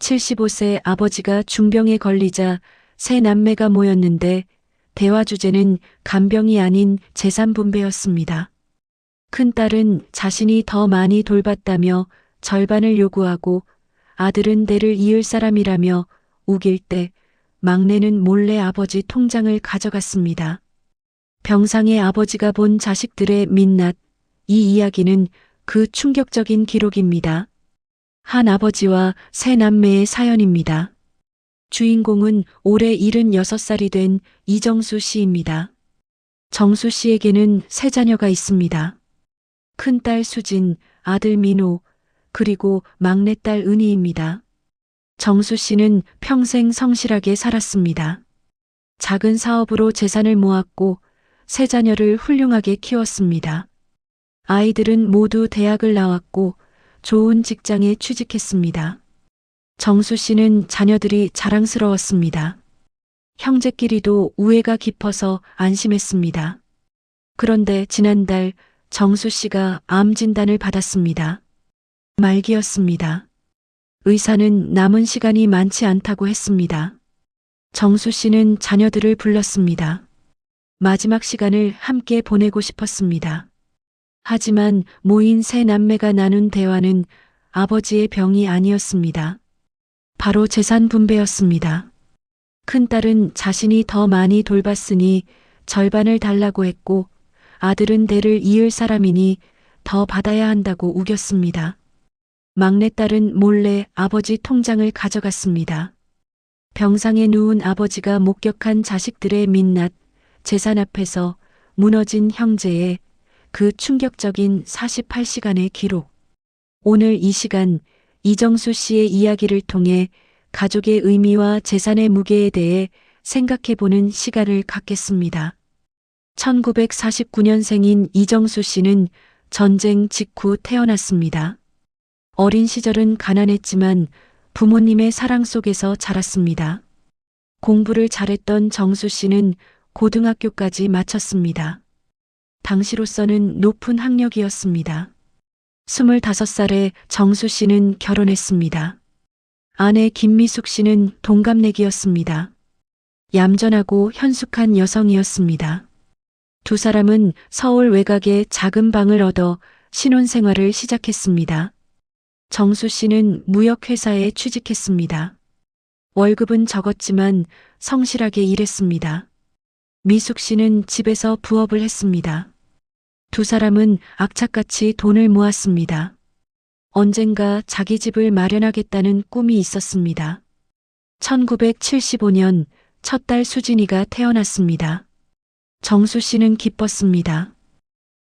75세 아버지가 중병에 걸리자 세 남매가 모였는데 대화 주제는 간병이 아닌 재산 분배였습니다. 큰딸은 자신이 더 많이 돌봤다며 절반을 요구하고 아들은 대를 이을 사람이라며 우길 때 막내는 몰래 아버지 통장을 가져갔습니다. 병상의 아버지가 본 자식들의 민낯, 이 이야기는 그 충격적인 기록입니다. 한 아버지와 세 남매의 사연입니다. 주인공은 올해 76살이 된 이정수 씨입니다. 정수 씨에게는 세 자녀가 있습니다. 큰딸 수진, 아들 민호, 그리고 막내딸 은희입니다. 정수 씨는 평생 성실하게 살았습니다. 작은 사업으로 재산을 모았고 세 자녀를 훌륭하게 키웠습니다. 아이들은 모두 대학을 나왔고 좋은 직장에 취직했습니다. 정수 씨는 자녀들이 자랑스러웠습니다. 형제끼리도 우애가 깊어서 안심했습니다. 그런데 지난달 정수 씨가 암 진단을 받았습니다. 말기였습니다. 의사는 남은 시간이 많지 않다고 했습니다. 정수 씨는 자녀들을 불렀습니다. 마지막 시간을 함께 보내고 싶었습니다. 하지만 모인 세 남매가 나눈 대화는 아버지의 병이 아니었습니다. 바로 재산 분배였습니다. 큰딸은 자신이 더 많이 돌봤으니 절반을 달라고 했고 아들은 대를 이을 사람이니 더 받아야 한다고 우겼습니다. 막내딸은 몰래 아버지 통장을 가져갔습니다. 병상에 누운 아버지가 목격한 자식들의 민낯, 재산 앞에서 무너진 형제의 그 충격적인 48시간의 기록. 오늘 이 시간 이정수 씨의 이야기를 통해 가족의 의미와 재산의 무게에 대해 생각해보는 시간을 갖겠습니다. 1949년생인 이정수 씨는 전쟁 직후 태어났습니다. 어린 시절은 가난했지만 부모님의 사랑 속에서 자랐습니다. 공부를 잘했던 정수 씨는 고등학교까지 마쳤습니다. 당시로서는 높은 학력이었습니다. 25살에 정수 씨는 결혼했습니다. 아내 김미숙 씨는 동갑내기였습니다. 얌전하고 현숙한 여성이었습니다. 두 사람은 서울 외곽에 작은 방을 얻어 신혼생활을 시작했습니다. 정수 씨는 무역회사에 취직했습니다. 월급은 적었지만 성실하게 일했습니다. 미숙 씨는 집에서 부업을 했습니다. 두 사람은 악착같이 돈을 모았습니다. 언젠가 자기 집을 마련하겠다는 꿈이 있었습니다. 1975년 첫 딸 수진이가 태어났습니다. 정수 씨는 기뻤습니다.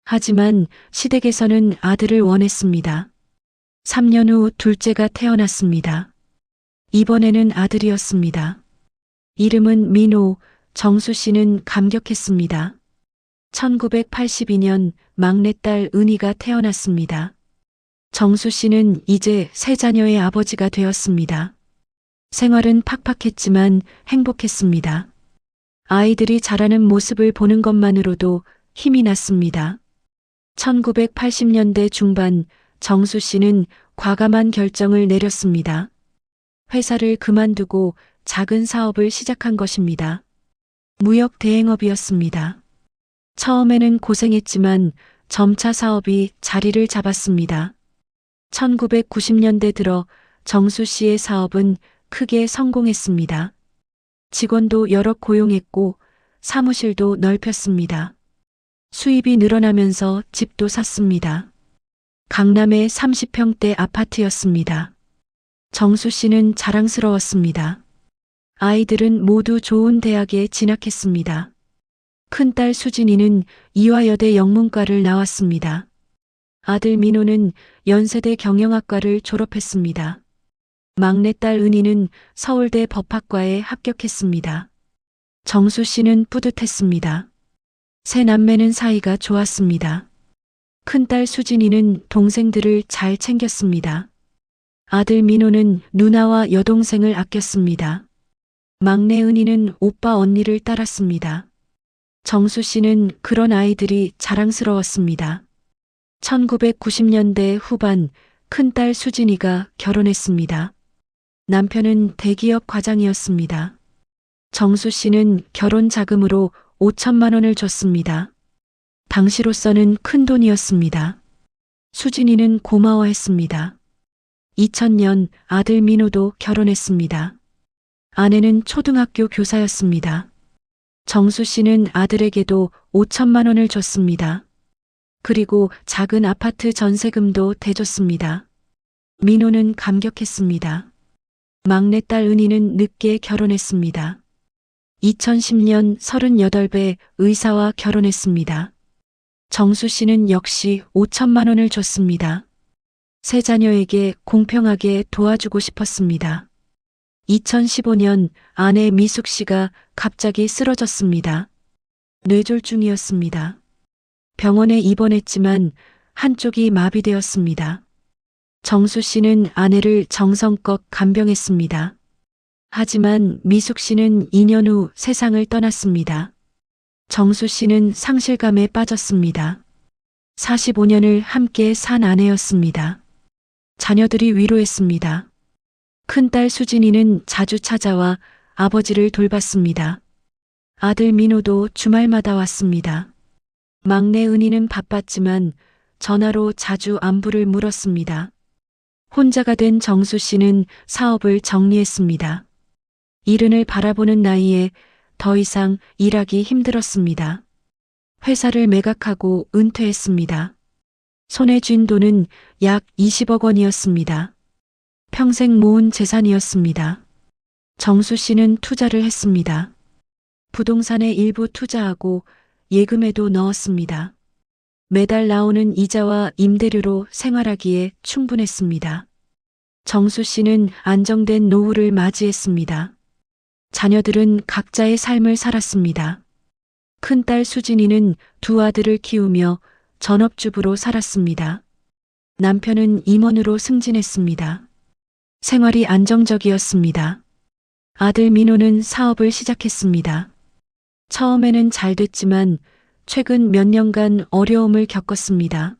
하지만 시댁에서는 아들을 원했습니다. 3년 후 둘째가 태어났습니다. 이번에는 아들이었습니다. 이름은 민호. 정수 씨는 감격했습니다. 1982년 막내딸 은희가 태어났습니다. 정수 씨는 이제 세 자녀의 아버지가 되었습니다. 생활은 팍팍했지만 행복했습니다. 아이들이 자라는 모습을 보는 것만으로도 힘이 났습니다. 1980년대 중반 정수 씨는 과감한 결정을 내렸습니다. 회사를 그만두고 작은 사업을 시작한 것입니다. 무역 대행업이었습니다. 처음에는 고생했지만 점차 사업이 자리를 잡았습니다. 1990년대 들어 정수 씨의 사업은 크게 성공했습니다. 직원도 여러 고용했고 사무실도 넓혔습니다. 수입이 늘어나면서 집도 샀습니다. 강남의 30평대 아파트였습니다. 정수 씨는 자랑스러웠습니다. 아이들은 모두 좋은 대학에 진학했습니다. 큰딸 수진이는 이화여대 영문과를 나왔습니다. 아들 민호는 연세대 경영학과를 졸업했습니다. 막내딸 은희는 서울대 법학과에 합격했습니다. 정수 씨는 뿌듯했습니다. 세 남매는 사이가 좋았습니다. 큰딸 수진이는 동생들을 잘 챙겼습니다. 아들 민호는 누나와 여동생을 아꼈습니다. 막내 은희는 오빠 언니를 따랐습니다. 정수 씨는 그런 아이들이 자랑스러웠습니다. 1990년대 후반 큰딸 수진이가 결혼했습니다. 남편은 대기업 과장이었습니다. 정수 씨는 결혼 자금으로 5천만 원을 줬습니다. 당시로서는 큰 돈이었습니다. 수진이는 고마워했습니다. 2000년 아들 민호도 결혼했습니다. 아내는 초등학교 교사였습니다. 정수 씨는 아들에게도 5천만 원을 줬습니다. 그리고 작은 아파트 전세금도 대줬습니다. 민호는 감격했습니다. 막내딸 은희는 늦게 결혼했습니다. 2010년 38배 의사와 결혼했습니다. 정수 씨는 역시 5천만 원을 줬습니다. 세 자녀에게 공평하게 도와주고 싶었습니다. 2015년 아내 미숙 씨가 갑자기 쓰러졌습니다. 뇌졸중이었습니다. 병원에 입원했지만 한쪽이 마비되었습니다. 정수 씨는 아내를 정성껏 간병했습니다. 하지만 미숙 씨는 2년 후 세상을 떠났습니다. 정수 씨는 상실감에 빠졌습니다. 45년을 함께 산 아내였습니다. 자녀들이 위로했습니다. 큰딸 수진이는 자주 찾아와 아버지를 돌봤습니다. 아들 민호도 주말마다 왔습니다. 막내 은희는 바빴지만 전화로 자주 안부를 물었습니다. 혼자가 된 정수 씨는 사업을 정리했습니다. 이른을 바라보는 나이에 더 이상 일하기 힘들었습니다. 회사를 매각하고 은퇴했습니다. 손에 쥔 돈은 약 20억 원이었습니다. 평생 모은 재산이었습니다. 정수 씨는 투자를 했습니다. 부동산에 일부 투자하고 예금에도 넣었습니다. 매달 나오는 이자와 임대료로 생활하기에 충분했습니다. 정수 씨는 안정된 노후를 맞이했습니다. 자녀들은 각자의 삶을 살았습니다. 큰딸 수진이는 두 아들을 키우며 전업주부로 살았습니다. 남편은 임원으로 승진했습니다. 생활이 안정적이었습니다. 아들 민호는 사업을 시작했습니다. 처음에는 잘 됐지만 최근 몇 년간 어려움을 겪었습니다.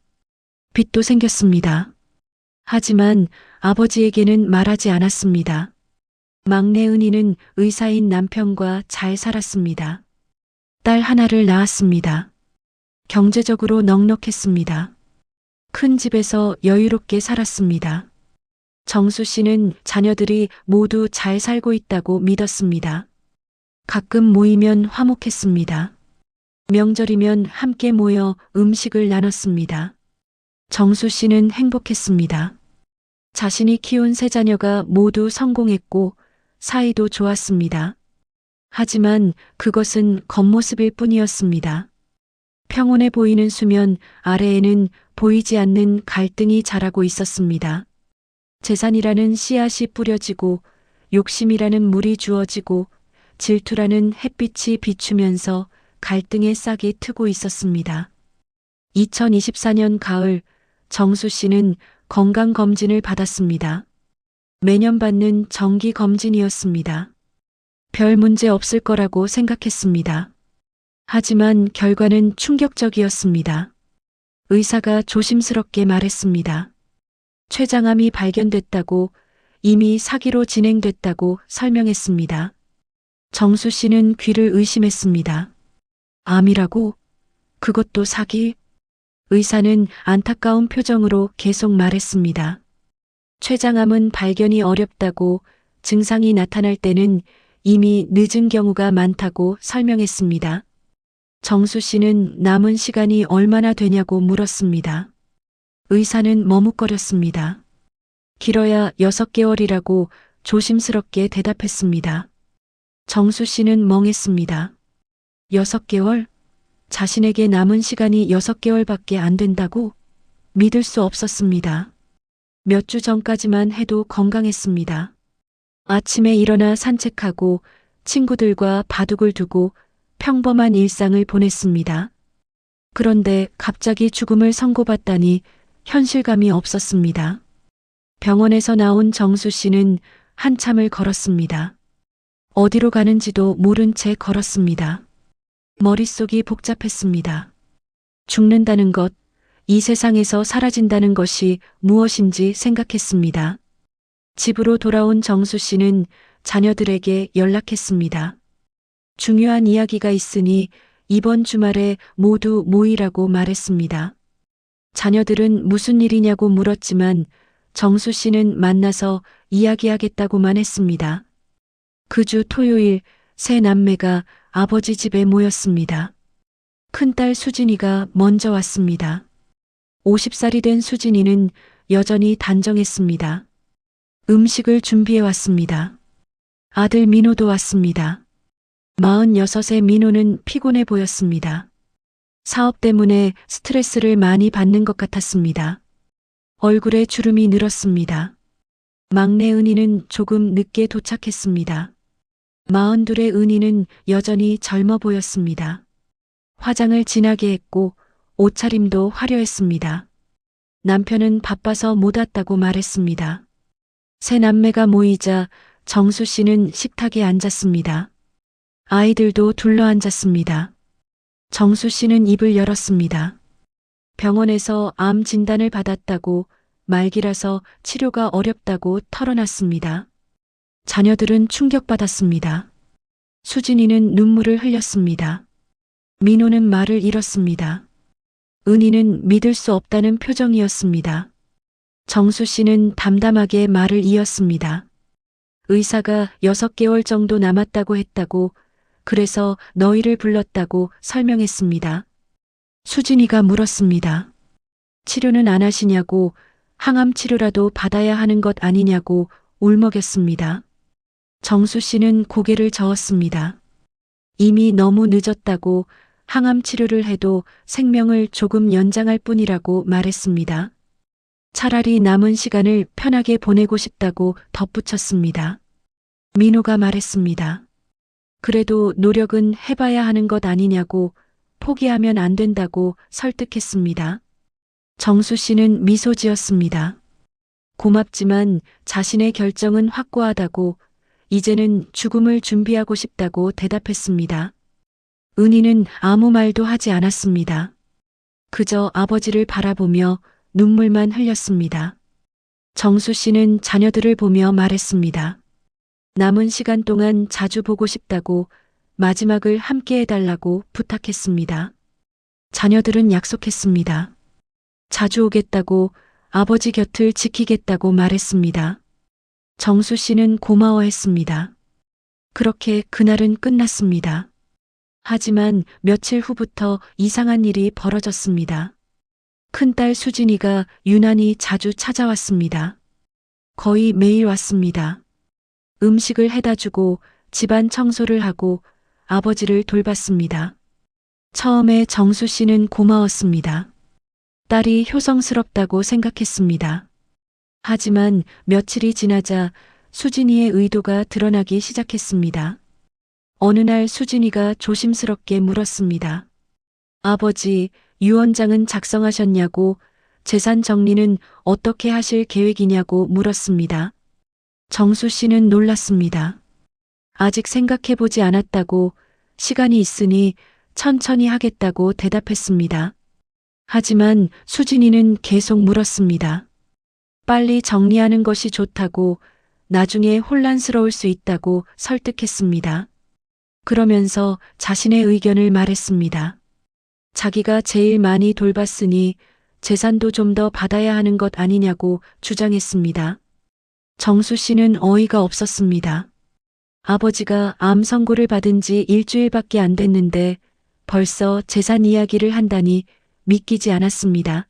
빚도 생겼습니다. 하지만 아버지에게는 말하지 않았습니다. 막내 은희는 의사인 남편과 잘 살았습니다. 딸 하나를 낳았습니다. 경제적으로 넉넉했습니다. 큰 집에서 여유롭게 살았습니다. 정수 씨는 자녀들이 모두 잘 살고 있다고 믿었습니다. 가끔 모이면 화목했습니다. 명절이면 함께 모여 음식을 나눴습니다. 정수 씨는 행복했습니다. 자신이 키운 세 자녀가 모두 성공했고 사이도 좋았습니다. 하지만 그것은 겉모습일 뿐이었습니다. 평온해 보이는 수면 아래에는 보이지 않는 갈등이 자라고 있었습니다. 재산이라는 씨앗이 뿌려지고 욕심이라는 물이 주어지고 질투라는 햇빛이 비추면서 갈등의 싹이 트고 있었습니다. 2024년 가을 정수 씨는 건강검진을 받았습니다. 매년 받는 정기검진이었습니다. 별 문제 없을 거라고 생각했습니다. 하지만 결과는 충격적이었습니다. 의사가 조심스럽게 말했습니다. 췌장암이 발견됐다고, 이미 사기로 진행됐다고 설명했습니다. 정수 씨는 귀를 의심했습니다. 암이라고? 그것도 사기? 의사는 안타까운 표정으로 계속 말했습니다. 췌장암은 발견이 어렵다고, 증상이 나타날 때는 이미 늦은 경우가 많다고 설명했습니다. 정수 씨는 남은 시간이 얼마나 되냐고 물었습니다. 의사는 머뭇거렸습니다. 길어야 6개월이라고 조심스럽게 대답했습니다. 정수 씨는 멍했습니다. 6개월? 자신에게 남은 시간이 6개월밖에 안 된다고? 믿을 수 없었습니다. 몇 주 전까지만 해도 건강했습니다. 아침에 일어나 산책하고 친구들과 바둑을 두고 평범한 일상을 보냈습니다. 그런데 갑자기 죽음을 선고받다니 현실감이 없었습니다. 병원에서 나온 정수 씨는 한참을 걸었습니다. 어디로 가는지도 모른 채 걸었습니다. 머릿속이 복잡했습니다. 죽는다는 것, 이 세상에서 사라진다는 것이 무엇인지 생각했습니다. 집으로 돌아온 정수 씨는 자녀들에게 연락했습니다. 중요한 이야기가 있으니 이번 주말에 모두 모이라고 말했습니다. 자녀들은 무슨 일이냐고 물었지만 정수 씨는 만나서 이야기하겠다고만 했습니다. 그 주 토요일 세 남매가 아버지 집에 모였습니다. 큰딸 수진이가 먼저 왔습니다. 50살이 된 수진이는 여전히 단정했습니다. 음식을 준비해 왔습니다. 아들 민호도 왔습니다. 46의 민호는 피곤해 보였습니다. 사업 때문에 스트레스를 많이 받는 것 같았습니다. 얼굴에 주름이 늘었습니다. 막내 은희는 조금 늦게 도착했습니다. 42의 은희는 여전히 젊어 보였습니다. 화장을 진하게 했고 옷차림도 화려했습니다. 남편은 바빠서 못 왔다고 말했습니다. 세 남매가 모이자 정수 씨는 식탁에 앉았습니다. 아이들도 둘러앉았습니다. 정수 씨는 입을 열었습니다. 병원에서 암 진단을 받았다고 말기라서 치료가 어렵다고 털어놨습니다. 자녀들은 충격받았습니다. 수진이는 눈물을 흘렸습니다. 민호는 말을 잃었습니다. 은희는 믿을 수 없다는 표정이었습니다. 정수 씨는 담담하게 말을 이었습니다. 의사가 6개월 정도 남았다고 했다고, 그래서 너희를 불렀다고 설명했습니다. 수진이가 물었습니다. 치료는 안 하시냐고, 항암 치료라도 받아야 하는 것 아니냐고 울먹였습니다. 정수 씨는 고개를 저었습니다. 이미 너무 늦었다고, 항암 치료를 해도 생명을 조금 연장할 뿐이라고 말했습니다. 차라리 남은 시간을 편하게 보내고 싶다고 덧붙였습니다. 민호가 말했습니다. 그래도 노력은 해봐야 하는 것 아니냐고, 포기하면 안 된다고 설득했습니다. 정수 씨는 미소 지었습니다. 고맙지만 자신의 결정은 확고하다고, 이제는 죽음을 준비하고 싶다고 대답했습니다. 은희는 아무 말도 하지 않았습니다. 그저 아버지를 바라보며 눈물만 흘렸습니다. 정수 씨는 자녀들을 보며 말했습니다. 남은 시간 동안 자주 보고 싶다고, 마지막을 함께 해달라고 부탁했습니다. 자녀들은 약속했습니다. 자주 오겠다고, 아버지 곁을 지키겠다고 말했습니다. 정수 씨는 고마워했습니다. 그렇게 그날은 끝났습니다. 하지만 며칠 후부터 이상한 일이 벌어졌습니다. 큰딸 수진이가 유난히 자주 찾아왔습니다. 거의 매일 왔습니다. 음식을 해다 주고 집안 청소를 하고 아버지를 돌봤습니다. 처음에 정수 씨는 고마웠습니다. 딸이 효성스럽다고 생각했습니다. 하지만 며칠이 지나자 수진이의 의도가 드러나기 시작했습니다. 어느 날 수진이가 조심스럽게 물었습니다. 아버지, 유언장은 작성하셨냐고, 재산 정리는 어떻게 하실 계획이냐고 물었습니다. 정수 씨는 놀랐습니다. 아직 생각해보지 않았다고, 시간이 있으니 천천히 하겠다고 대답했습니다. 하지만 수진이는 계속 물었습니다. 빨리 정리하는 것이 좋다고, 나중에 혼란스러울 수 있다고 설득했습니다. 그러면서 자신의 의견을 말했습니다. 자기가 제일 많이 돌봤으니 재산도 좀 더 받아야 하는 것 아니냐고 주장했습니다. 정수 씨는 어이가 없었습니다. 아버지가 암 선고를 받은 지 일주일밖에 안 됐는데 벌써 재산 이야기를 한다니 믿기지 않았습니다.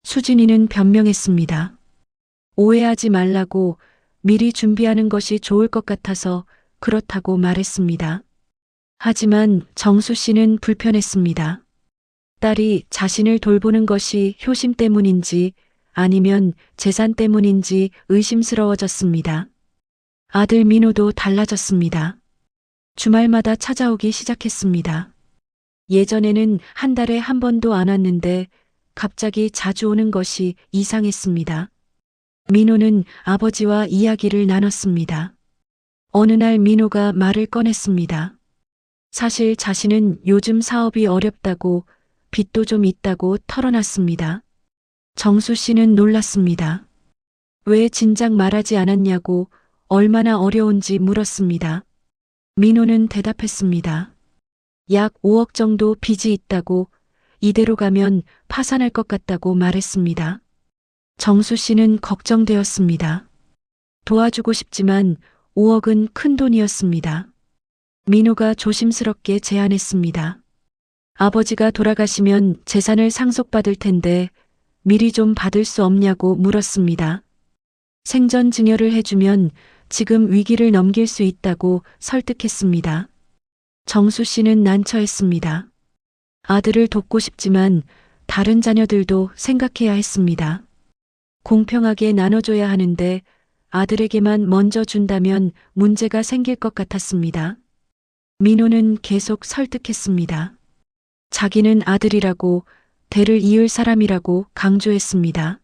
수진이는 변명했습니다. 오해하지 말라고, 미리 준비하는 것이 좋을 것 같아서 그렇다고 말했습니다. 하지만 정수 씨는 불편했습니다. 딸이 자신을 돌보는 것이 효심 때문인지 아니면 재산 때문인지 의심스러워졌습니다. 아들 민호도 달라졌습니다. 주말마다 찾아오기 시작했습니다. 예전에는 한 달에 한 번도 안 왔는데 갑자기 자주 오는 것이 이상했습니다. 민호는 아버지와 이야기를 나눴습니다. 어느 날 민호가 말을 꺼냈습니다. 사실 자신은 요즘 사업이 어렵다고, 빚도 좀 있다고 털어놨습니다. 정수 씨는 놀랐습니다. 왜 진작 말하지 않았냐고 얼마나 어려운지 물었습니다. 민호는 대답했습니다. 약 5억 정도 빚이 있다고, 이대로 가면 파산할 것 같다고 말했습니다. 정수 씨는 걱정되었습니다. 도와주고 싶지만 5억은 큰 돈이었습니다. 민호가 조심스럽게 제안했습니다. 아버지가 돌아가시면 재산을 상속받을 텐데 미리 좀 받을 수 없냐고 물었습니다. 생전 증여를 해주면 지금 위기를 넘길 수 있다고 설득했습니다. 정수 씨는 난처했습니다. 아들을 돕고 싶지만 다른 자녀들도 생각해야 했습니다. 공평하게 나눠줘야 하는데 아들에게만 먼저 준다면 문제가 생길 것 같았습니다. 민호는 계속 설득했습니다. 자기는 아들이라고, 대를 이을 사람이라고 강조했습니다.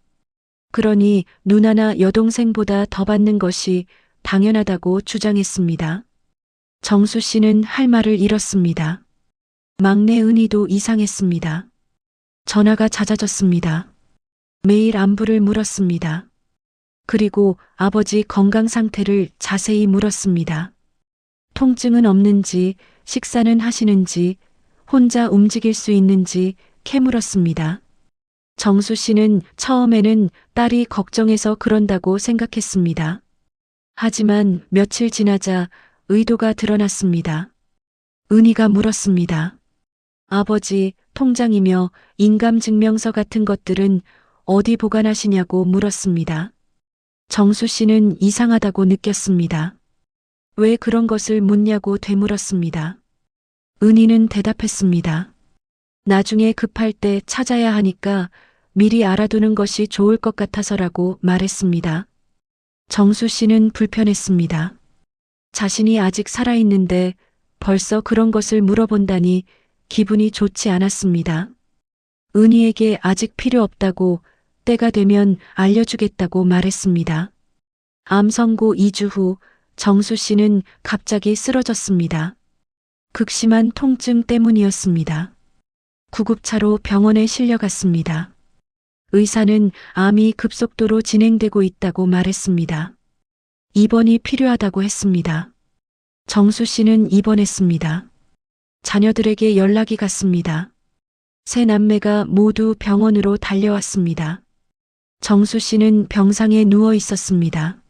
그러니 누나나 여동생보다 더 받는 것이 당연하다고 주장했습니다. 정수 씨는 할 말을 잃었습니다. 막내 은희도 이상했습니다. 전화가 잦아졌습니다. 매일 안부를 물었습니다. 그리고 아버지 건강 상태를 자세히 물었습니다. 통증은 없는지, 식사는 하시는지, 혼자 움직일 수 있는지 캐물었습니다. 정수 씨는 처음에는 딸이 걱정해서 그런다고 생각했습니다. 하지만 며칠 지나자 의도가 드러났습니다. 은희가 물었습니다. 아버지, 통장이며 인감증명서 같은 것들은 어디 보관하시냐고 물었습니다. 정수 씨는 이상하다고 느꼈습니다. 왜 그런 것을 묻냐고 되물었습니다. 은희는 대답했습니다. 나중에 급할 때 찾아야 하니까 미리 알아두는 것이 좋을 것 같아서라고 말했습니다. 정수 씨는 불편했습니다. 자신이 아직 살아있는데 벌써 그런 것을 물어본다니 기분이 좋지 않았습니다. 은희에게 아직 필요 없다고, 때가 되면 알려주겠다고 말했습니다. 암 선고 2주 후 정수 씨는 갑자기 쓰러졌습니다. 극심한 통증 때문이었습니다. 구급차로 병원에 실려갔습니다. 의사는 암이 급속도로 진행되고 있다고 말했습니다. 입원이 필요하다고 했습니다. 정수 씨는 입원했습니다. 자녀들에게 연락이 갔습니다. 세 남매가 모두 병원으로 달려왔습니다. 정수 씨는 병상에 누워 있었습니다.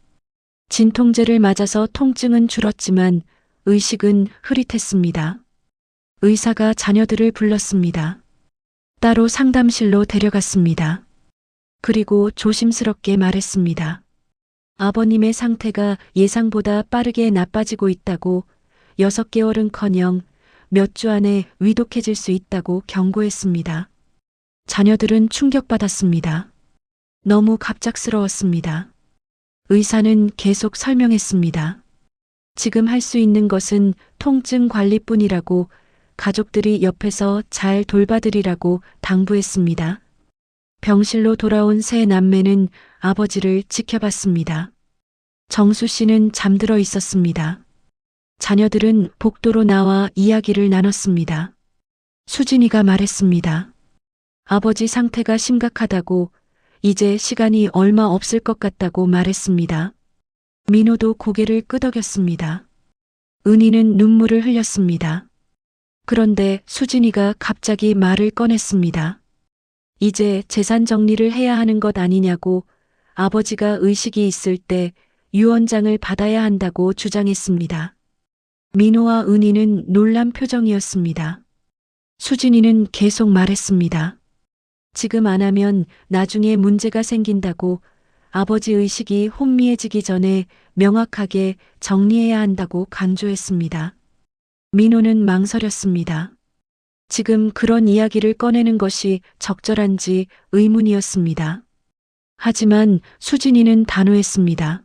진통제를 맞아서 통증은 줄었지만 의식은 흐릿했습니다. 의사가 자녀들을 불렀습니다. 따로 상담실로 데려갔습니다. 그리고 조심스럽게 말했습니다. 아버님의 상태가 예상보다 빠르게 나빠지고 있다고, 6개월은커녕 몇 주 안에 위독해질 수 있다고 경고했습니다. 자녀들은 충격받았습니다. 너무 갑작스러웠습니다. 의사는 계속 설명했습니다. 지금 할 수 있는 것은 통증 관리뿐이라고, 가족들이 옆에서 잘 돌봐드리라고 당부했습니다. 병실로 돌아온 세 남매는 아버지를 지켜봤습니다. 정수 씨는 잠들어 있었습니다. 자녀들은 복도로 나와 이야기를 나눴습니다. 수진이가 말했습니다. 아버지 상태가 심각하다고, 이제 시간이 얼마 없을 것 같다고 말했습니다. 민호도 고개를 끄덕였습니다. 은희는 눈물을 흘렸습니다. 그런데 수진이가 갑자기 말을 꺼냈습니다. 이제 재산 정리를 해야 하는 것 아니냐고, 아버지가 의식이 있을 때 유언장을 받아야 한다고 주장했습니다. 민호와 은희는 놀란 표정이었습니다. 수진이는 계속 말했습니다. 지금 안 하면 나중에 문제가 생긴다고, 아버지 의식이 혼미해지기 전에 명확하게 정리해야 한다고 강조했습니다. 민호는 망설였습니다. 지금 그런 이야기를 꺼내는 것이 적절한지 의문이었습니다. 하지만 수진이는 단호했습니다.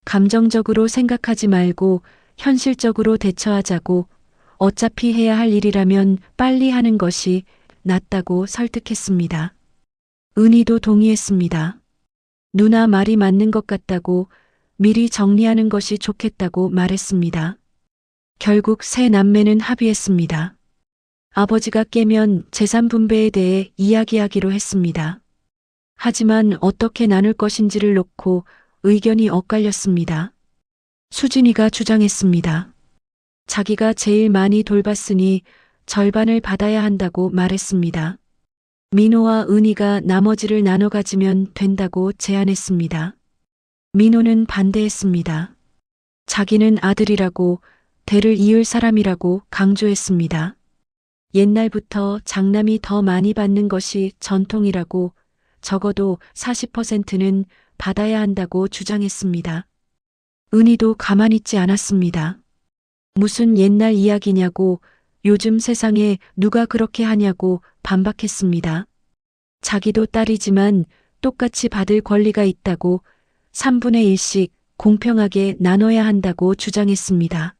감정적으로 생각하지 말고 현실적으로 대처하자고, 어차피 해야 할 일이라면 빨리 하는 것이 낫다고 설득했습니다. 은희도 동의했습니다. 누나 말이 맞는 것 같다고, 미리 정리하는 것이 좋겠다고 말했습니다. 결국 세 남매는 합의했습니다. 아버지가 깨면 재산 분배에 대해 이야기하기로 했습니다. 하지만 어떻게 나눌 것인지를 놓고 의견이 엇갈렸습니다. 수진이가 주장했습니다. 자기가 제일 많이 돌봤으니 절반을 받아야 한다고 말했습니다. 민호와 은희가 나머지를 나눠 가지면 된다고 제안했습니다. 민호는 반대했습니다. 자기는 아들이라고 대를 이을 사람이라고 강조했습니다. 옛날부터 장남이 더 많이 받는 것이 전통이라고 적어도 40%는 받아야 한다고 주장했습니다. 은희도 가만히 있지 않았습니다. 무슨 옛날 이야기냐고, 요즘 세상에 누가 그렇게 하냐고 반박했습니다. 자기도 딸이지만 똑같이 받을 권리가 있다고 3분의 1씩 공평하게 나눠야 한다고 주장했습니다.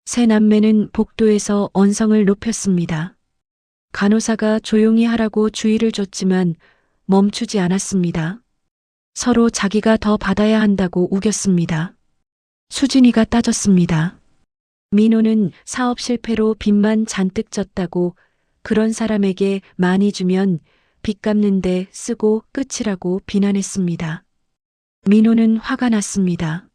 세 남매는 복도에서 언성을 높였습니다. 간호사가 조용히 하라고 주의를 줬지만 멈추지 않았습니다. 서로 자기가 더 받아야 한다고 우겼습니다. 수진이가 따졌습니다. 민호는 사업 실패로 빚만 잔뜩 졌다고, 그런 사람에게 많이 주면 빚 갚는데 쓰고 끝이라고 비난했습니다. 민호는 화가 났습니다.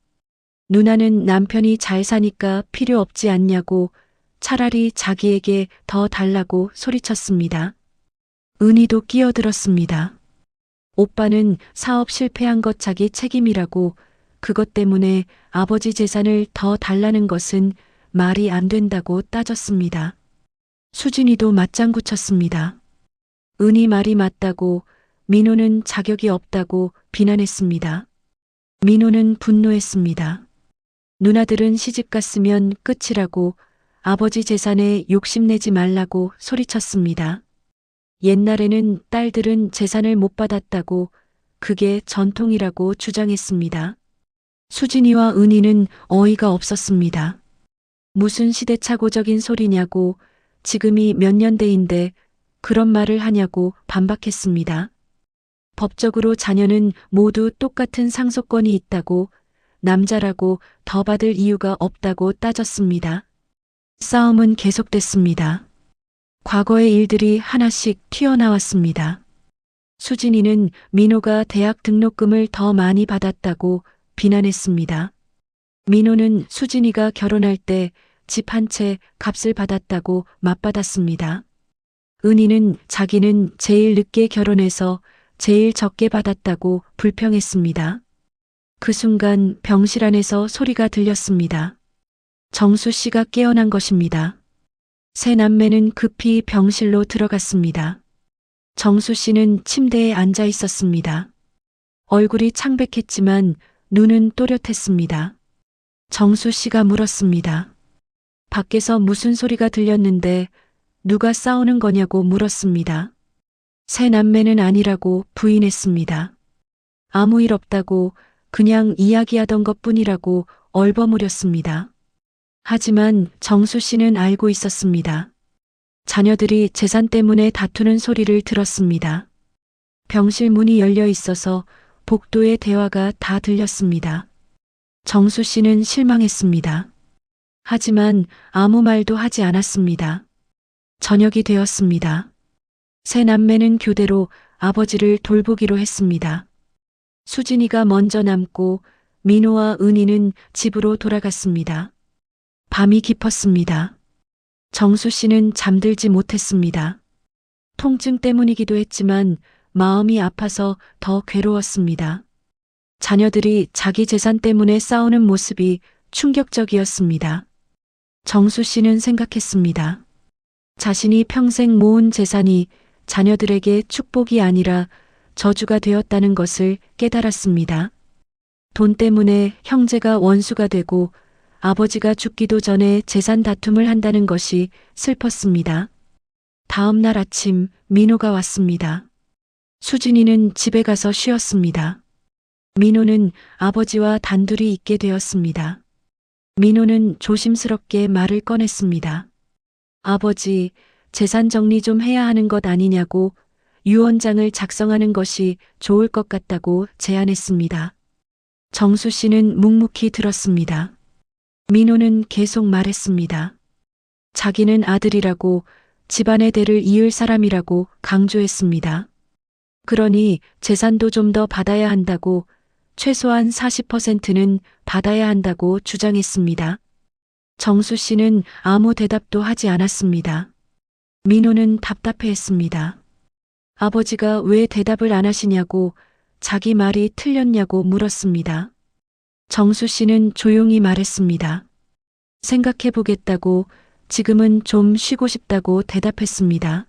누나는 남편이 잘 사니까 필요 없지 않냐고, 차라리 자기에게 더 달라고 소리쳤습니다. 은희도 끼어들었습니다. 오빠는 사업 실패한 것 자기 책임이라고, 그것 때문에 아버지 재산을 더 달라는 것은 말이 안 된다고 따졌습니다. 수진이도 맞장구 쳤습니다. 은희 말이 맞다고, 민호는 자격이 없다고 비난했습니다. 민호는 분노했습니다. 누나들은 시집 갔으면 끝이라고, 아버지 재산에 욕심내지 말라고 소리쳤습니다. 옛날에는 딸들은 재산을 못 받았다고, 그게 전통이라고 주장했습니다. 수진이와 은희는 어이가 없었습니다. 무슨 시대착오적인 소리냐고, 지금이 몇 년대인데 그런 말을 하냐고 반박했습니다. 법적으로 자녀는 모두 똑같은 상속권이 있다고, 남자라고 더 받을 이유가 없다고 따졌습니다. 싸움은 계속됐습니다. 과거의 일들이 하나씩 튀어나왔습니다. 수진이는 민호가 대학 등록금을 더 많이 받았다고 비난했습니다. 민호는 수진이가 결혼할 때 집 한 채 값을 받았다고 맞받았습니다. 은희는 자기는 제일 늦게 결혼해서 제일 적게 받았다고 불평했습니다. 그 순간 병실 안에서 소리가 들렸습니다. 정수 씨가 깨어난 것입니다. 세 남매는 급히 병실로 들어갔습니다. 정수 씨는 침대에 앉아 있었습니다. 얼굴이 창백했지만 눈은 또렷했습니다. 정수 씨가 물었습니다. 밖에서 무슨 소리가 들렸는데 누가 싸우는 거냐고 물었습니다. 세 남매는 아니라고 부인했습니다. 아무 일 없다고, 그냥 이야기하던 것뿐이라고 얼버무렸습니다. 하지만 정수 씨는 알고 있었습니다. 자녀들이 재산 때문에 다투는 소리를 들었습니다. 병실 문이 열려 있어서 복도의 대화가 다 들렸습니다. 정수 씨는 실망했습니다. 하지만 아무 말도 하지 않았습니다. 저녁이 되었습니다. 세 남매는 교대로 아버지를 돌보기로 했습니다. 수진이가 먼저 남고 민호와 은희는 집으로 돌아갔습니다. 밤이 깊었습니다. 정수 씨는 잠들지 못했습니다. 통증 때문이기도 했지만 마음이 아파서 더 괴로웠습니다. 자녀들이 자기 재산 때문에 싸우는 모습이 충격적이었습니다. 정수 씨는 생각했습니다. 자신이 평생 모은 재산이 자녀들에게 축복이 아니라 저주가 되었다는 것을 깨달았습니다. 돈 때문에 형제가 원수가 되고 아버지가 죽기도 전에 재산 다툼을 한다는 것이 슬펐습니다. 다음 날 아침 민호가 왔습니다. 수진이는 집에 가서 쉬었습니다. 민호는 아버지와 단둘이 있게 되었습니다. 민호는 조심스럽게 말을 꺼냈습니다. 아버지, 재산 정리 좀 해야 하는 것 아니냐고, 유언장을 작성하는 것이 좋을 것 같다고 제안했습니다. 정수 씨는 묵묵히 들었습니다. 민호는 계속 말했습니다. 자기는 아들이라고, 집안의 대를 이을 사람이라고 강조했습니다. 그러니 재산도 좀 더 받아야 한다고, 최소한 40%는 받아야 한다고 주장했습니다. 정수 씨는 아무 대답도 하지 않았습니다. 민호는 답답해했습니다. 아버지가 왜 대답을 안 하시냐고, 자기 말이 틀렸냐고 물었습니다. 정수 씨는 조용히 말했습니다. 생각해보겠다고, 지금은 좀 쉬고 싶다고 대답했습니다.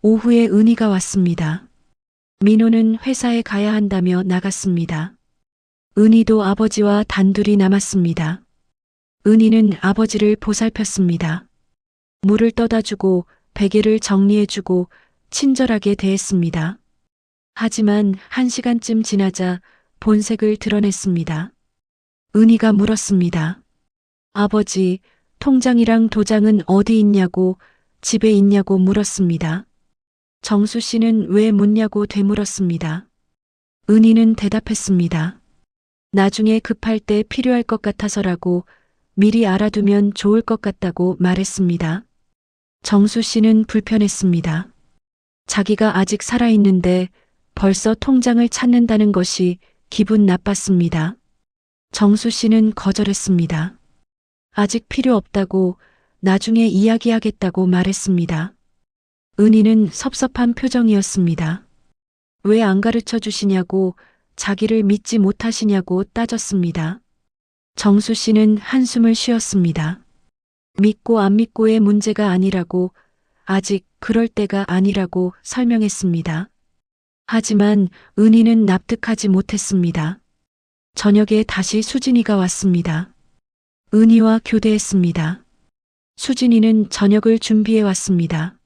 오후에 은희가 왔습니다. 민호는 회사에 가야 한다며 나갔습니다. 은희도 아버지와 단둘이 남았습니다. 은희는 아버지를 보살폈습니다. 물을 떠다 주고 베개를 정리해주고 친절하게 대했습니다. 하지만 1시간쯤 지나자 본색을 드러냈습니다. 은희가 물었습니다. 아버지, 통장이랑 도장은 어디 있냐고, 집에 있냐고 물었습니다. 정수 씨는 왜 묻냐고 되물었습니다. 은희는 대답했습니다. 나중에 급할 때 필요할 것 같아서라고, 미리 알아두면 좋을 것 같다고 말했습니다. 정수 씨는 불편했습니다. 자기가 아직 살아있는데 벌써 통장을 찾는다는 것이 기분 나빴습니다. 정수 씨는 거절했습니다. 아직 필요 없다고, 나중에 이야기하겠다고 말했습니다. 은희는 섭섭한 표정이었습니다. 왜 안 가르쳐 주시냐고, 자기를 믿지 못하시냐고 따졌습니다. 정수 씨는 한숨을 쉬었습니다. 믿고 안 믿고의 문제가 아니라고, 아직 그럴 때가 아니라고 설명했습니다. 하지만 은희는 납득하지 못했습니다. 저녁에 다시 수진이가 왔습니다. 은희와 교대했습니다. 수진이는 저녁을 준비해 왔습니다.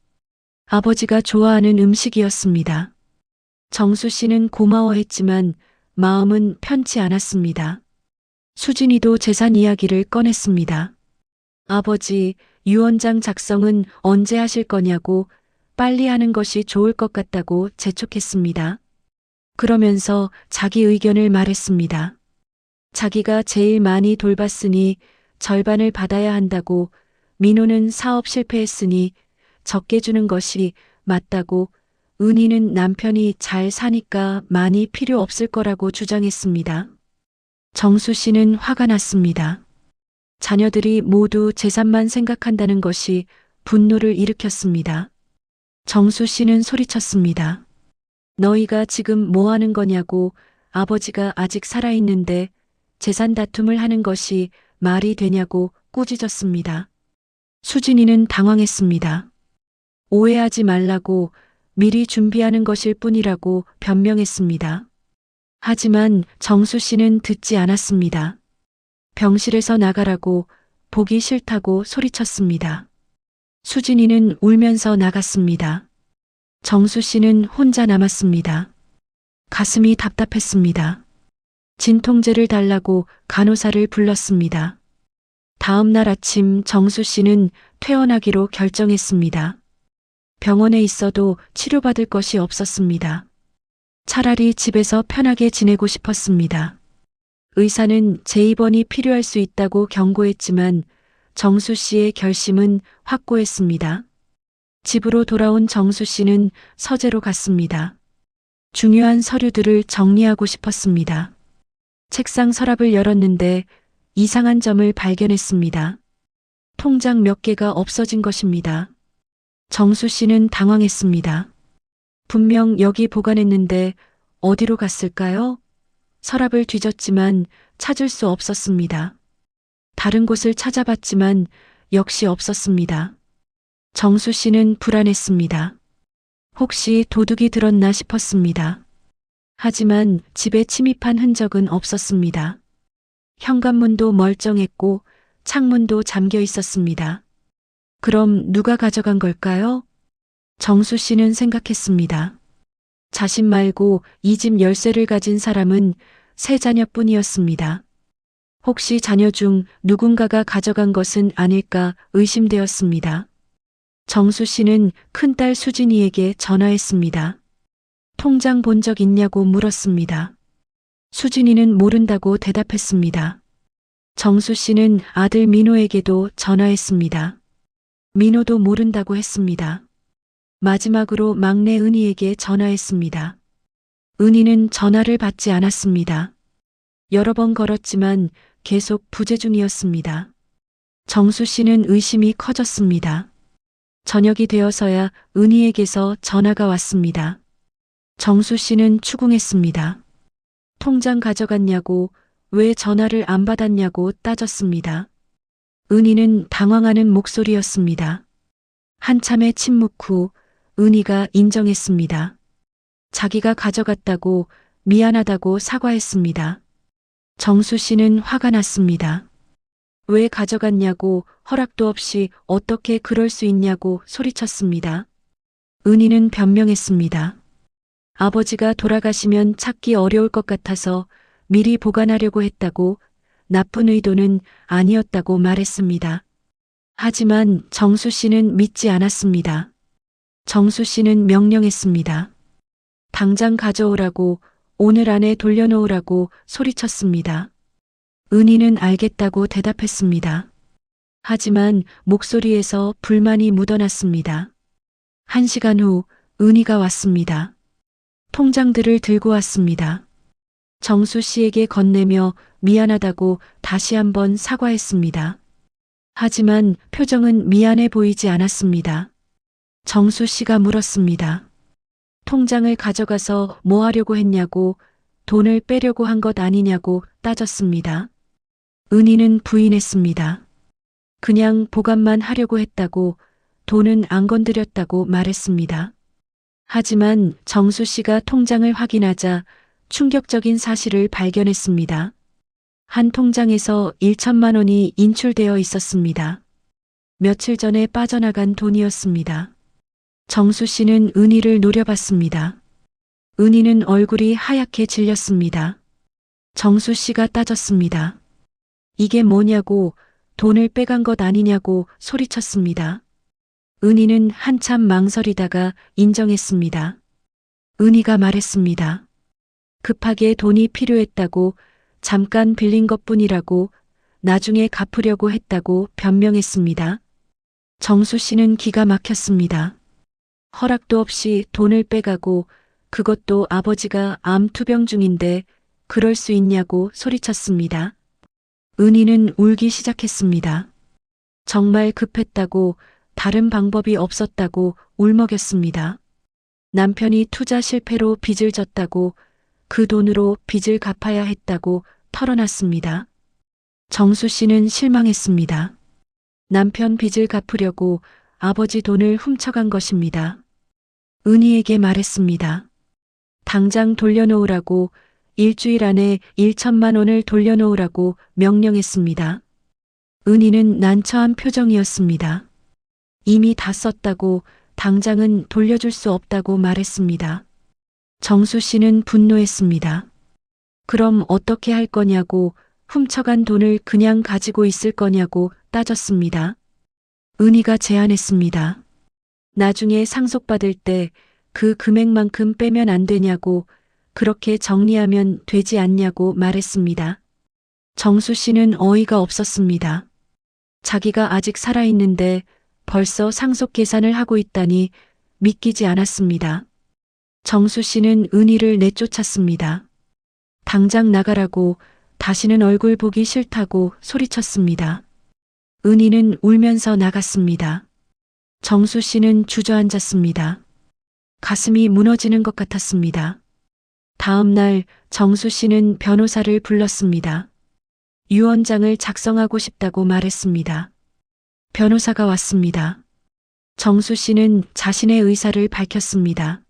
아버지가 좋아하는 음식이었습니다. 정수 씨는 고마워했지만 마음은 편치 않았습니다. 수진이도 재산 이야기를 꺼냈습니다. 아버지, 유언장 작성은 언제 하실 거냐고, 빨리 하는 것이 좋을 것 같다고 재촉했습니다. 그러면서 자기 의견을 말했습니다. 자기가 제일 많이 돌봤으니 절반을 받아야 한다고, 민호는 사업 실패했으니 적게 주는 것이 맞다고, 은희는 남편이 잘 사니까 많이 필요 없을 거라고 주장했습니다. 정수 씨는 화가 났습니다. 자녀들이 모두 재산만 생각한다는 것이 분노를 일으켰습니다. 정수 씨는 소리쳤습니다. 너희가 지금 뭐 하는 거냐고, 아버지가 아직 살아있는데 재산 다툼을 하는 것이 말이 되냐고 꾸짖었습니다. 수진이는 당황했습니다. 오해하지 말라고, 미리 준비하는 것일 뿐이라고 변명했습니다. 하지만 정수 씨는 듣지 않았습니다. 병실에서 나가라고, 보기 싫다고 소리쳤습니다. 수진이는 울면서 나갔습니다. 정수 씨는 혼자 남았습니다. 가슴이 답답했습니다. 진통제를 달라고 간호사를 불렀습니다. 다음 날 아침 정수 씨는 퇴원하기로 결정했습니다. 병원에 있어도 치료받을 것이 없었습니다. 차라리 집에서 편하게 지내고 싶었습니다. 의사는 재입원이 필요할 수 있다고 경고했지만 정수 씨의 결심은 확고했습니다. 집으로 돌아온 정수 씨는 서재로 갔습니다. 중요한 서류들을 정리하고 싶었습니다. 책상 서랍을 열었는데 이상한 점을 발견했습니다. 통장 몇 개가 없어진 것입니다. 정수 씨는 당황했습니다. 분명 여기 보관했는데 어디로 갔을까요? 서랍을 뒤졌지만 찾을 수 없었습니다. 다른 곳을 찾아봤지만 역시 없었습니다. 정수 씨는 불안했습니다. 혹시 도둑이 들었나 싶었습니다. 하지만 집에 침입한 흔적은 없었습니다. 현관문도 멀쩡했고 창문도 잠겨 있었습니다. 그럼 누가 가져간 걸까요? 정수 씨는 생각했습니다. 자신 말고 이 집 열쇠를 가진 사람은 세 자녀뿐이었습니다. 혹시 자녀 중 누군가가 가져간 것은 아닐까 의심되었습니다. 정수 씨는 큰딸 수진이에게 전화했습니다. 통장 본 적 있냐고 물었습니다. 수진이는 모른다고 대답했습니다. 정수 씨는 아들 민호에게도 전화했습니다. 민호도 모른다고 했습니다. 마지막으로 막내 은희에게 전화했습니다. 은희는 전화를 받지 않았습니다. 여러 번 걸었지만 계속 부재 중이었습니다. 정수 씨는 의심이 커졌습니다. 저녁이 되어서야 은희에게서 전화가 왔습니다. 정수 씨는 추궁했습니다. 통장 가져갔냐고, 왜 전화를 안 받았냐고 따졌습니다. 은희는 당황하는 목소리였습니다. 한참의 침묵 후 은희가 인정했습니다. 자기가 가져갔다고, 미안하다고 사과했습니다. 정수 씨는 화가 났습니다. 왜 가져갔냐고, 허락도 없이 어떻게 그럴 수 있냐고 소리쳤습니다. 은희는 변명했습니다. 아버지가 돌아가시면 찾기 어려울 것 같아서 미리 보관하려고 했다고, 나쁜 의도는 아니었다고 말했습니다. 하지만 정수 씨는 믿지 않았습니다. 정수 씨는 명령했습니다. 당장 가져오라고, 오늘 안에 돌려놓으라고 소리쳤습니다. 은희는 알겠다고 대답했습니다. 하지만 목소리에서 불만이 묻어났습니다. 1시간 후 은희가 왔습니다. 통장들을 들고 왔습니다. 정수 씨에게 건네며 미안하다고 다시 한번 사과했습니다. 하지만 표정은 미안해 보이지 않았습니다. 정수 씨가 물었습니다. 통장을 가져가서 뭐 하려고 했냐고, 돈을 빼려고 한 것 아니냐고 따졌습니다. 은희는 부인했습니다. 그냥 보관만 하려고 했다고, 돈은 안 건드렸다고 말했습니다. 하지만 정수 씨가 통장을 확인하자 충격적인 사실을 발견했습니다. 한 통장에서 1천만 원이 인출되어 있었습니다. 며칠 전에 빠져나간 돈이었습니다. 정수 씨는 은희를 노려봤습니다. 은희는 얼굴이 하얗게 질렸습니다. 정수 씨가 따졌습니다. 이게 뭐냐고, 돈을 빼간 것 아니냐고 소리쳤습니다. 은희는 한참 망설이다가 인정했습니다. 은희가 말했습니다. 급하게 돈이 필요했다고, 잠깐 빌린 것뿐이라고, 나중에 갚으려고 했다고 변명했습니다. 정수 씨는 기가 막혔습니다. 허락도 없이 돈을 빼가고, 그것도 아버지가 암 투병 중인데 그럴 수 있냐고 소리쳤습니다. 은희는 울기 시작했습니다. 정말 급했다고, 다른 방법이 없었다고 울먹였습니다. 남편이 투자 실패로 빚을 졌다고, 그 돈으로 빚을 갚아야 했다고 털어놨습니다. 정수 씨는 실망했습니다. 남편 빚을 갚으려고 아버지 돈을 훔쳐간 것입니다. 은희에게 말했습니다. 당장 돌려놓으라고, 일주일 안에 1천만 원을 돌려놓으라고 명령했습니다. 은희는 난처한 표정이었습니다. 이미 다 썼다고, 당장은 돌려줄 수 없다고 말했습니다. 정수 씨는 분노했습니다. 그럼 어떻게 할 거냐고, 훔쳐간 돈을 그냥 가지고 있을 거냐고 따졌습니다. 은희가 제안했습니다. 나중에 상속받을 때 그 금액만큼 빼면 안 되냐고, 그렇게 정리하면 되지 않냐고 말했습니다. 정수 씨는 어이가 없었습니다. 자기가 아직 살아있는데 벌써 상속 계산을 하고 있다니 믿기지 않았습니다. 정수 씨는 은희를 내쫓았습니다. 당장 나가라고, 다시는 얼굴 보기 싫다고 소리쳤습니다. 은희는 울면서 나갔습니다. 정수 씨는 주저앉았습니다. 가슴이 무너지는 것 같았습니다. 다음 날 정수 씨는 변호사를 불렀습니다. 유언장을 작성하고 싶다고 말했습니다. 변호사가 왔습니다. 정수 씨는 자신의 의사를 밝혔습니다.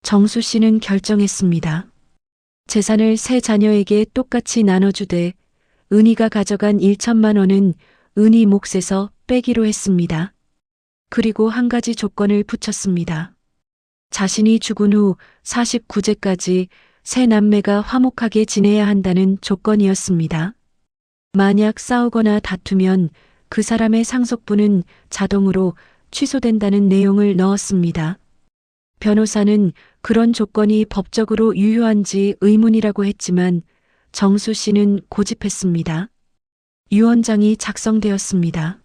정수 씨는 결정했습니다. 재산을 세 자녀에게 똑같이 나눠주되 은희가 가져간 1천만 원은 은희 몫에서 빼기로 했습니다. 그리고 한 가지 조건을 붙였습니다. 자신이 죽은 후 49제까지 세 남매가 화목하게 지내야 한다는 조건이었습니다. 만약 싸우거나 다투면 그 사람의 상속분은 자동으로 취소된다는 내용을 넣었습니다. 변호사는 그런 조건이 법적으로 유효한지 의문이라고 했지만 정수 씨는 고집했습니다. 유언장이 작성되었습니다.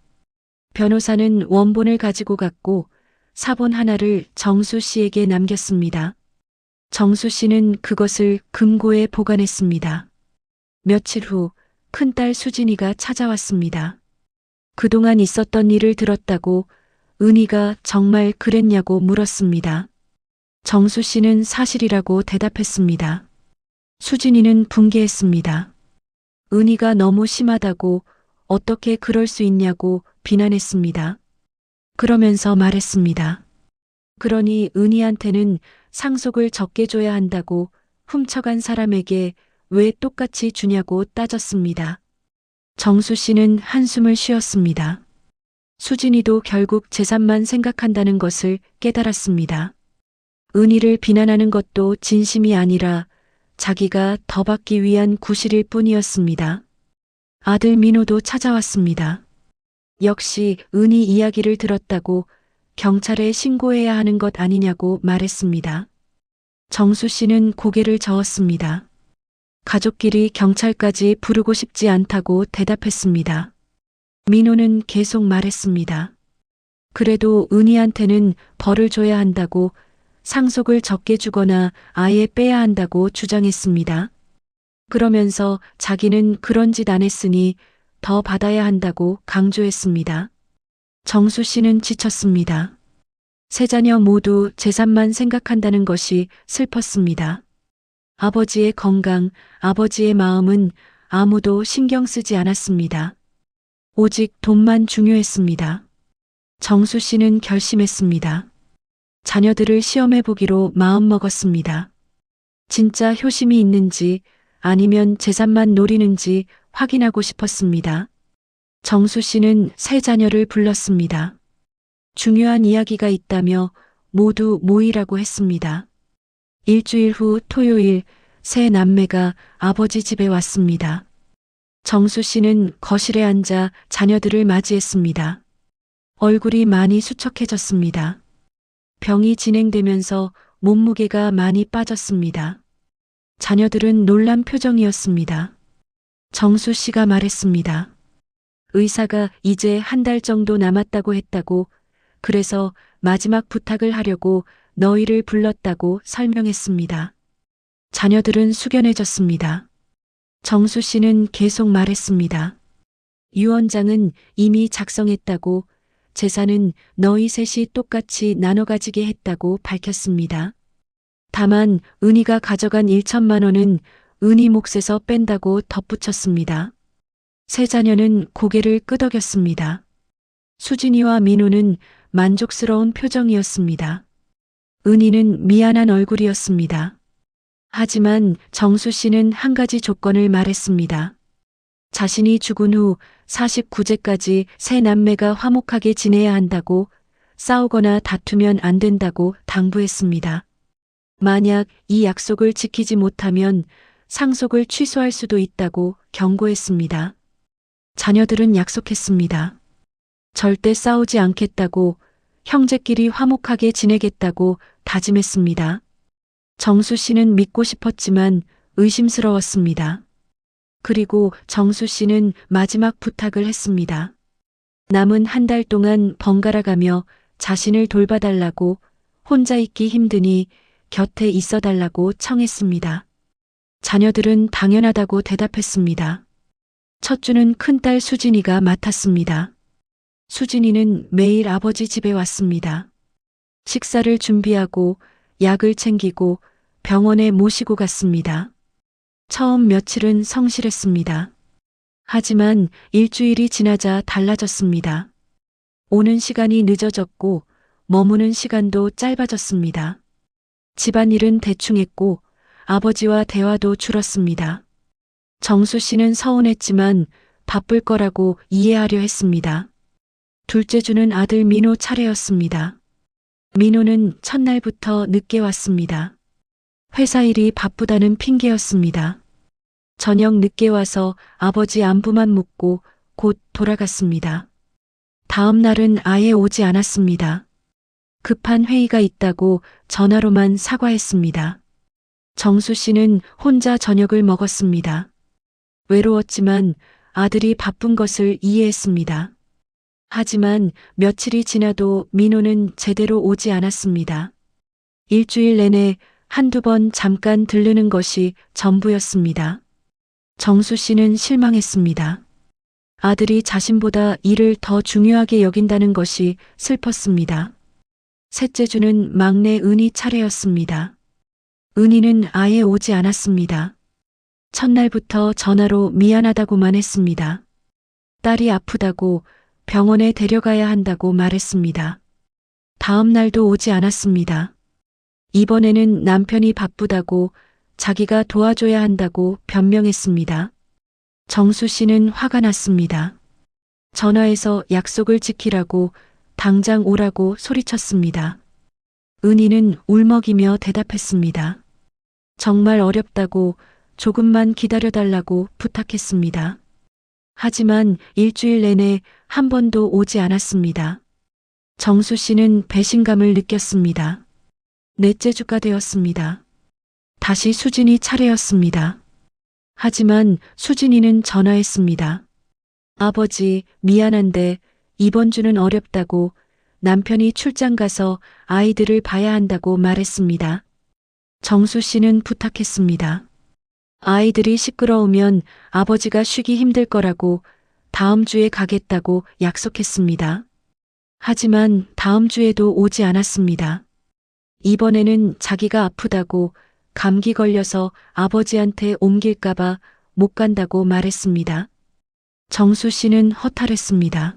변호사는 원본을 가지고 갔고 사본 하나를 정수 씨에게 남겼습니다. 정수 씨는 그것을 금고에 보관했습니다. 며칠 후 큰딸 수진이가 찾아왔습니다. 그동안 있었던 일을 들었다고 은희가 정말 그랬냐고 물었습니다. 정수 씨는 사실이라고 대답했습니다. 수진이는 분개했습니다. 은희가 너무 심하다고 어떻게 그럴 수 있냐고 비난했습니다. 그러면서 말했습니다. 그러니 은희한테는 상속을 적게 줘야 한다고 훔쳐간 사람에게 왜 똑같이 주냐고 따졌습니다. 정수 씨는 한숨을 쉬었습니다. 수진이도 결국 재산만 생각한다는 것을 깨달았습니다. 은희를 비난하는 것도 진심이 아니라 자기가 더 받기 위한 구실일 뿐이었습니다. 아들 민호도 찾아왔습니다. 역시 은희 이야기를 들었다고 경찰에 신고해야 하는 것 아니냐고 말했습니다. 정수 씨는 고개를 저었습니다. 가족끼리 경찰까지 부르고 싶지 않다고 대답했습니다. 민호는 계속 말했습니다. 그래도 은희한테는 벌을 줘야 한다고 상속을 적게 주거나 아예 빼야 한다고 주장했습니다. 그러면서 자기는 그런 짓 안 했으니 더 받아야 한다고 강조했습니다. 정수 씨는 지쳤습니다. 세 자녀 모두 재산만 생각한다는 것이 슬펐습니다. 아버지의 건강, 아버지의 마음은 아무도 신경 쓰지 않았습니다. 오직 돈만 중요했습니다. 정수 씨는 결심했습니다. 자녀들을 시험해 보기로 마음먹었습니다. 진짜 효심이 있는지 아니면 재산만 노리는지 확인하고 싶었습니다. 정수 씨는 세 자녀를 불렀습니다. 중요한 이야기가 있다며 모두 모이라고 했습니다. 일주일 후 토요일 세 남매가 아버지 집에 왔습니다. 정수 씨는 거실에 앉아 자녀들을 맞이했습니다. 얼굴이 많이 수척해졌습니다. 병이 진행되면서 몸무게가 많이 빠졌습니다. 자녀들은 놀란 표정이었습니다. 정수 씨가 말했습니다. 의사가 이제 한 달 정도 남았다고 했다고, 그래서 마지막 부탁을 하려고 너희를 불렀다고 설명했습니다. 자녀들은 숙연해졌습니다. 정수 씨는 계속 말했습니다. 유언장은 이미 작성했다고, 재산은 너희 셋이 똑같이 나눠 가지게 했다고 밝혔습니다. 다만 은희가 가져간 1천만 원은 은희 몫에서 뺀다고 덧붙였습니다. 세 자녀는 고개를 끄덕였습니다. 수진이와 민호는 만족스러운 표정이었습니다. 은희는 미안한 얼굴이었습니다. 하지만 정수 씨는 한 가지 조건을 말했습니다. 자신이 죽은 후 49제까지 세 남매가 화목하게 지내야 한다고, 싸우거나 다투면 안 된다고 당부했습니다. 만약 이 약속을 지키지 못하면 상속을 취소할 수도 있다고 경고했습니다. 자녀들은 약속했습니다. 절대 싸우지 않겠다고, 형제끼리 화목하게 지내겠다고 다짐했습니다. 정수 씨는 믿고 싶었지만 의심스러웠습니다. 그리고 정수 씨는 마지막 부탁을 했습니다. 남은 한 달 동안 번갈아 가며 자신을 돌봐달라고, 혼자 있기 힘드니 곁에 있어 달라고 청했습니다. 자녀들은 당연하다고 대답했습니다. 첫 주는 큰딸 수진이가 맡았습니다. 수진이는 매일 아버지 집에 왔습니다. 식사를 준비하고 약을 챙기고 병원에 모시고 갔습니다. 처음 며칠은 성실했습니다. 하지만 일주일이 지나자 달라졌습니다. 오는 시간이 늦어졌고 머무는 시간도 짧아졌습니다. 집안일은 대충 했고 아버지와 대화도 줄었습니다. 정수 씨는 서운했지만 바쁠 거라고 이해하려 했습니다. 둘째 주는 아들 민호 차례였습니다. 민호는 첫날부터 늦게 왔습니다. 회사 일이 바쁘다는 핑계였습니다. 저녁 늦게 와서 아버지 안부만 묻고 곧 돌아갔습니다. 다음 날은 아예 오지 않았습니다. 급한 회의가 있다고 전화로만 사과했습니다. 정수 씨는 혼자 저녁을 먹었습니다. 외로웠지만 아들이 바쁜 것을 이해했습니다. 하지만 며칠이 지나도 민호는 제대로 오지 않았습니다. 일주일 내내 한두 번 잠깐 들르는 것이 전부였습니다. 정수 씨는 실망했습니다. 아들이 자신보다 일을 더 중요하게 여긴다는 것이 슬펐습니다. 셋째 주는 막내 은희 차례였습니다. 은희는 아예 오지 않았습니다. 첫날부터 전화로 미안하다고만 했습니다. 딸이 아프다고 병원에 데려가야 한다고 말했습니다. 다음 날도 오지 않았습니다. 이번에는 남편이 바쁘다고 자기가 도와줘야 한다고 변명했습니다. 정수 씨는 화가 났습니다. 전화해서 약속을 지키라고 당장 오라고 소리쳤습니다. 은희는 울먹이며 대답했습니다. 정말 어렵다고 조금만 기다려달라고 부탁했습니다. 하지만 일주일 내내 한 번도 오지 않았습니다. 정수 씨는 배신감을 느꼈습니다. 넷째 주가 되었습니다. 다시 수진이 차례였습니다. 하지만 수진이는 전화했습니다. 아버지, 미안한데 이번 주는 어렵다고 남편이 출장 가서 아이들을 봐야 한다고 말했습니다. 정수 씨는 부탁했습니다. 아이들이 시끄러우면 아버지가 쉬기 힘들 거라고 다음 주에 가겠다고 약속했습니다. 하지만 다음 주에도 오지 않았습니다. 이번에는 자기가 아프다고 감기 걸려서 아버지한테 옮길까봐 못 간다고 말했습니다. 정수 씨는 허탈했습니다.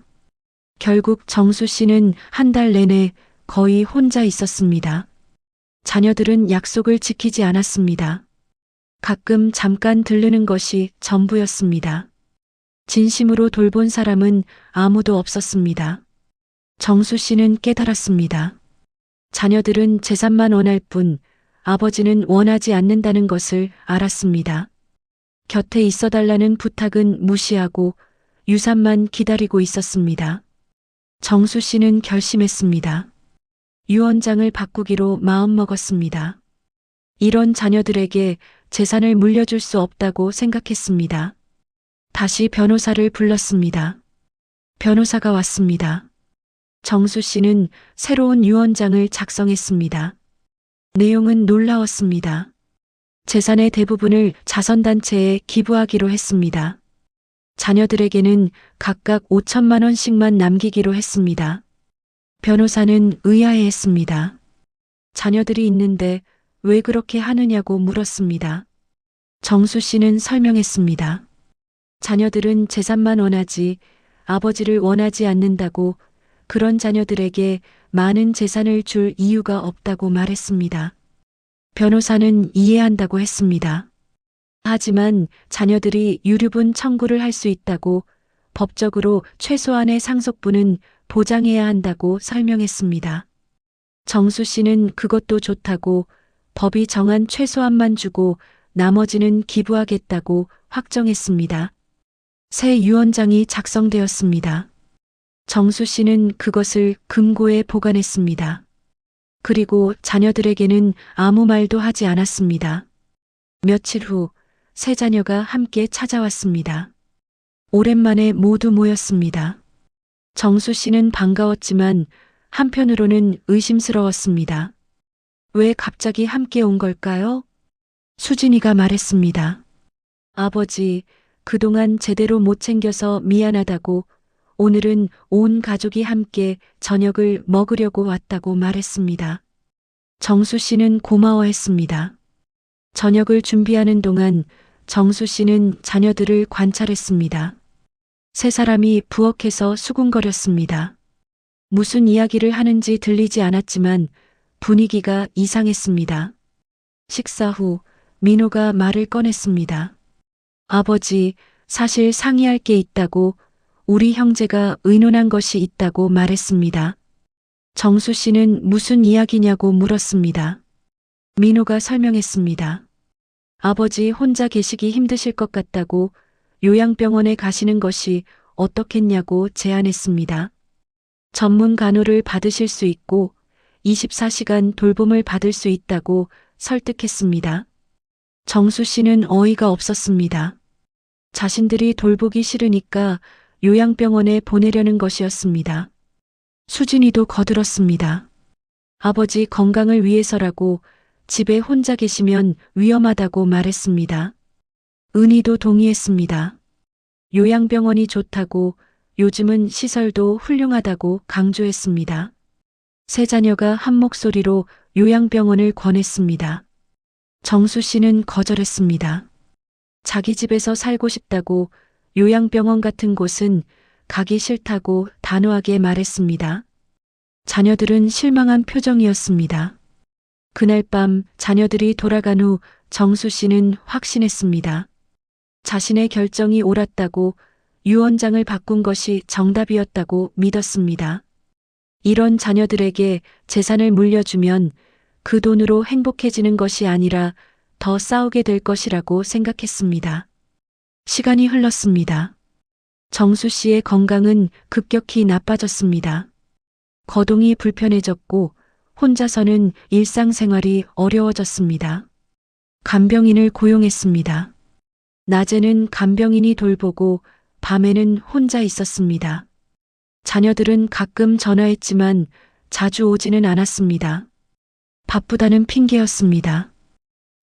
결국 정수 씨는 한 달 내내 거의 혼자 있었습니다. 자녀들은 약속을 지키지 않았습니다. 가끔 잠깐 들르는 것이 전부였습니다. 진심으로 돌본 사람은 아무도 없었습니다. 정수 씨는 깨달았습니다. 자녀들은 재산만 원할 뿐 아버지는 원하지 않는다는 것을 알았습니다. 곁에 있어달라는 부탁은 무시하고 유산만 기다리고 있었습니다. 정수 씨는 결심했습니다. 유언장을 바꾸기로 마음먹었습니다. 이런 자녀들에게 재산을 물려줄 수 없다고 생각했습니다. 다시 변호사를 불렀습니다. 변호사가 왔습니다. 정수 씨는 새로운 유언장을 작성했습니다. 내용은 놀라웠습니다. 재산의 대부분을 자선단체에 기부하기로 했습니다. 자녀들에게는 각각 5천만 원씩만 남기기로 했습니다. 변호사는 의아해했습니다. 자녀들이 있는데 왜 그렇게 하느냐고 물었습니다. 정수 씨는 설명했습니다. 자녀들은 재산만 원하지 아버지를 원하지 않는다고 그런 자녀들에게 많은 재산을 줄 이유가 없다고 말했습니다. 변호사는 이해한다고 했습니다. 하지만 자녀들이 유류분 청구를 할 수 있다고 법적으로 최소한의 상속분은 보장해야 한다고 설명했습니다. 정수 씨는 그것도 좋다고 법이 정한 최소한만 주고 나머지는 기부하겠다고 확정했습니다. 새 유언장이 작성되었습니다. 정수 씨는 그것을 금고에 보관했습니다. 그리고 자녀들에게는 아무 말도 하지 않았습니다. 며칠 후 세 자녀가 함께 찾아왔습니다. 오랜만에 모두 모였습니다. 정수 씨는 반가웠지만 한편으로는 의심스러웠습니다. 왜 갑자기 함께 온 걸까요? 수진이가 말했습니다. 아버지, 그동안 제대로 못 챙겨서 미안하다고 오늘은 온 가족이 함께 저녁을 먹으려고 왔다고 말했습니다. 정수 씨는 고마워했습니다. 저녁을 준비하는 동안 정수 씨는 자녀들을 관찰했습니다. 세 사람이 부엌에서 수군거렸습니다. 무슨 이야기를 하는지 들리지 않았지만 분위기가 이상했습니다. 식사 후 민호가 말을 꺼냈습니다. 아버지, 사실 상의할 게 있다고 우리 형제가 의논한 것이 있다고 말했습니다. 정수 씨는 무슨 이야기냐고 물었습니다. 민호가 설명했습니다. 아버지 혼자 계시기 힘드실 것 같다고 요양병원에 가시는 것이 어떻겠냐고 제안했습니다. 전문 간호를 받으실 수 있고 24시간 돌봄을 받을 수 있다고 설득했습니다. 정수 씨는 어이가 없었습니다. 자신들이 돌보기 싫으니까 요양병원에 보내려는 것이었습니다. 수진이도 거들었습니다. 아버지 건강을 위해서라고 집에 혼자 계시면 위험하다고 말했습니다. 은희도 동의했습니다. 요양병원이 좋다고 요즘은 시설도 훌륭하다고 강조했습니다. 세 자녀가 한 목소리로 요양병원을 권했습니다. 정수 씨는 거절했습니다. 자기 집에서 살고 싶다고 요양병원 같은 곳은 가기 싫다고 단호하게 말했습니다. 자녀들은 실망한 표정이었습니다. 그날 밤 자녀들이 돌아간 후 정수 씨는 확신했습니다. 자신의 결정이 옳았다고 유언장을 바꾼 것이 정답이었다고 믿었습니다. 이런 자녀들에게 재산을 물려주면 그 돈으로 행복해지는 것이 아니라 더 싸우게 될 것이라고 생각했습니다. 시간이 흘렀습니다. 정수 씨의 건강은 급격히 나빠졌습니다. 거동이 불편해졌고 혼자서는 일상생활이 어려워졌습니다. 간병인을 고용했습니다. 낮에는 간병인이 돌보고 밤에는 혼자 있었습니다. 자녀들은 가끔 전화했지만 자주 오지는 않았습니다. 바쁘다는 핑계였습니다.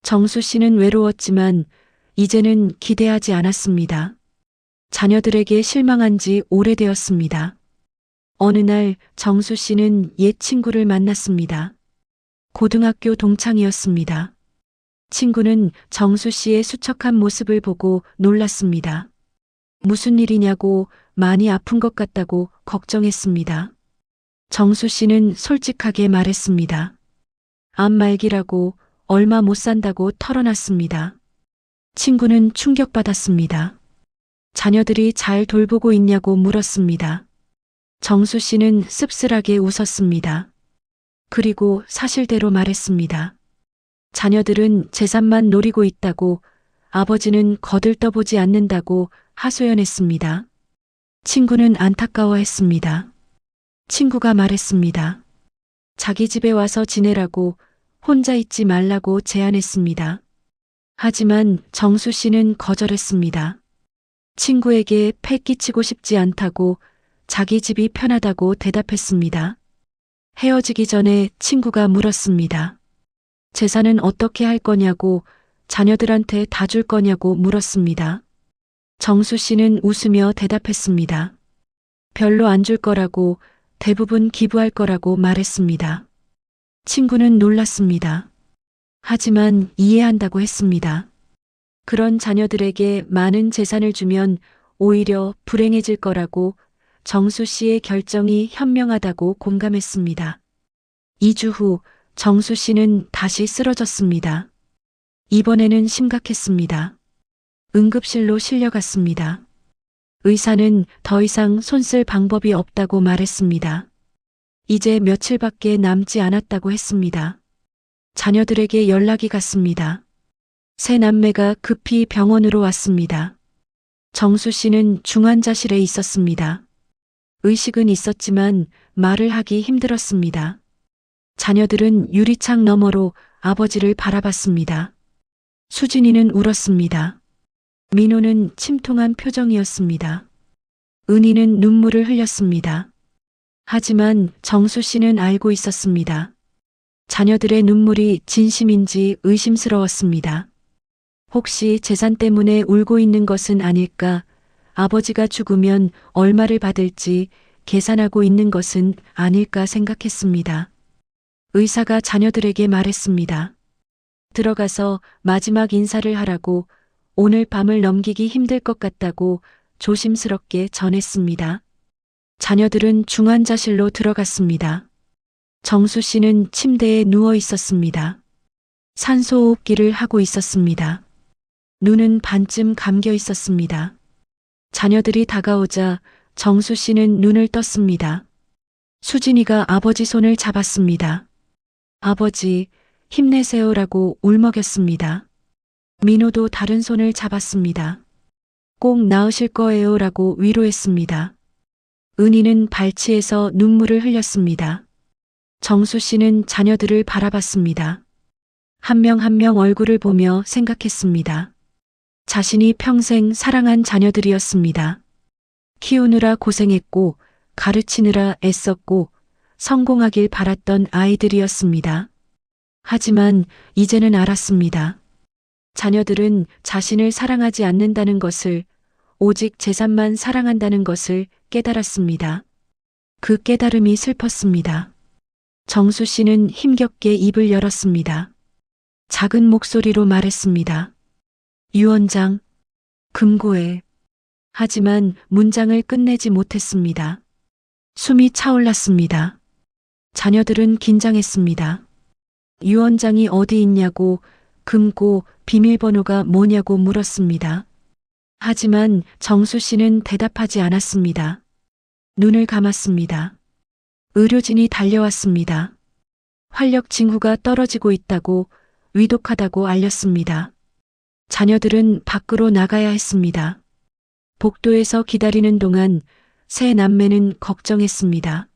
정수 씨는 외로웠지만 이제는 기대하지 않았습니다. 자녀들에게 실망한 지 오래되었습니다. 어느 날 정수 씨는 옛 친구를 만났습니다. 고등학교 동창이었습니다. 친구는 정수 씨의 수척한 모습을 보고 놀랐습니다. 무슨 일이냐고 많이 아픈 것 같다고 걱정했습니다. 정수 씨는 솔직하게 말했습니다. 암 말기라고 얼마 못 산다고 털어놨습니다. 친구는 충격받았습니다. 자녀들이 잘 돌보고 있냐고 물었습니다. 정수 씨는 씁쓸하게 웃었습니다. 그리고 사실대로 말했습니다. 자녀들은 재산만 노리고 있다고, 아버지는 거들떠보지 않는다고 하소연했습니다. 친구는 안타까워했습니다. 친구가 말했습니다. 자기 집에 와서 지내라고, 혼자 있지 말라고 제안했습니다. 하지만 정수 씨는 거절했습니다. 친구에게 패 끼치고 싶지 않다고, 자기 집이 편하다고 대답했습니다. 헤어지기 전에 친구가 물었습니다. 재산은 어떻게 할 거냐고, 자녀들한테 다 줄 거냐고 물었습니다. 정수 씨는 웃으며 대답했습니다. 별로 안 줄 거라고, 대부분 기부할 거라고 말했습니다. 친구는 놀랐습니다. 하지만 이해한다고 했습니다. 그런 자녀들에게 많은 재산을 주면 오히려 불행해질 거라고 정수 씨의 결정이 현명하다고 공감했습니다. 2주 후 정수 씨는 다시 쓰러졌습니다. 이번에는 심각했습니다. 응급실로 실려갔습니다. 의사는 더 이상 손쓸 방법이 없다고 말했습니다. 이제 며칠밖에 남지 않았다고 했습니다. 자녀들에게 연락이 갔습니다. 세 남매가 급히 병원으로 왔습니다. 정수 씨는 중환자실에 있었습니다. 의식은 있었지만 말을 하기 힘들었습니다. 자녀들은 유리창 너머로 아버지를 바라봤습니다. 수진이는 울었습니다. 민호는 침통한 표정이었습니다. 은희는 눈물을 흘렸습니다. 하지만 정수 씨는 알고 있었습니다. 자녀들의 눈물이 진심인지 의심스러웠습니다. 혹시 재산 때문에 울고 있는 것은 아닐까? 아버지가 죽으면 얼마를 받을지 계산하고 있는 것은 아닐까 생각했습니다. 의사가 자녀들에게 말했습니다. 들어가서 마지막 인사를 하라고, 오늘 밤을 넘기기 힘들 것 같다고 조심스럽게 전했습니다. 자녀들은 중환자실로 들어갔습니다. 정수 씨는 침대에 누워 있었습니다. 산소호흡기를 하고 있었습니다. 눈은 반쯤 감겨 있었습니다. 자녀들이 다가오자 정수 씨는 눈을 떴습니다. 수진이가 아버지 손을 잡았습니다. 아버지, 힘내세요라고 울먹였습니다. 민호도 다른 손을 잡았습니다. 꼭 나으실 거예요라고 위로했습니다. 은희는 발치에서 눈물을 흘렸습니다. 정수 씨는 자녀들을 바라봤습니다. 한 명 한 명 얼굴을 보며 생각했습니다. 자신이 평생 사랑한 자녀들이었습니다. 키우느라 고생했고 가르치느라 애썼고 성공하길 바랐던 아이들이었습니다. 하지만 이제는 알았습니다. 자녀들은 자신을 사랑하지 않는다는 것을, 오직 재산만 사랑한다는 것을 깨달았습니다. 그 깨달음이 슬펐습니다. 정수 씨는 힘겹게 입을 열었습니다. 작은 목소리로 말했습니다. 유원장, 금고에. 하지만 문장을 끝내지 못했습니다. 숨이 차올랐습니다. 자녀들은 긴장했습니다. 유원장이 어디 있냐고, 금고 비밀번호가 뭐냐고 물었습니다. 하지만 정수 씨는 대답하지 않았습니다. 눈을 감았습니다. 의료진이 달려왔습니다. 활력 징후가 떨어지고 있다고, 위독하다고 알렸습니다. 자녀들은 밖으로 나가야 했습니다. 복도에서 기다리는 동안 세 남매는 걱정했습니다.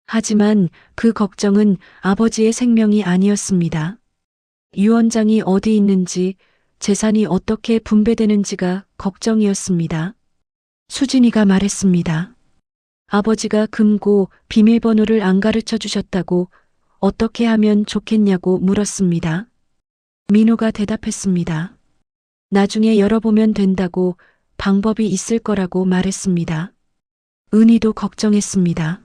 하지만 그 걱정은 아버지의 생명이 아니었습니다. 유원장이 어디 있는지, 재산이 어떻게 분배되는지가 걱정이었습니다. 수진이가 말했습니다. 아버지가 금고 비밀번호를 안 가르쳐 주셨다고, 어떻게 하면 좋겠냐고 물었습니다. 민호가 대답했습니다. 나중에 열어보면 된다고, 방법이 있을 거라고 말했습니다. 은희도 걱정했습니다.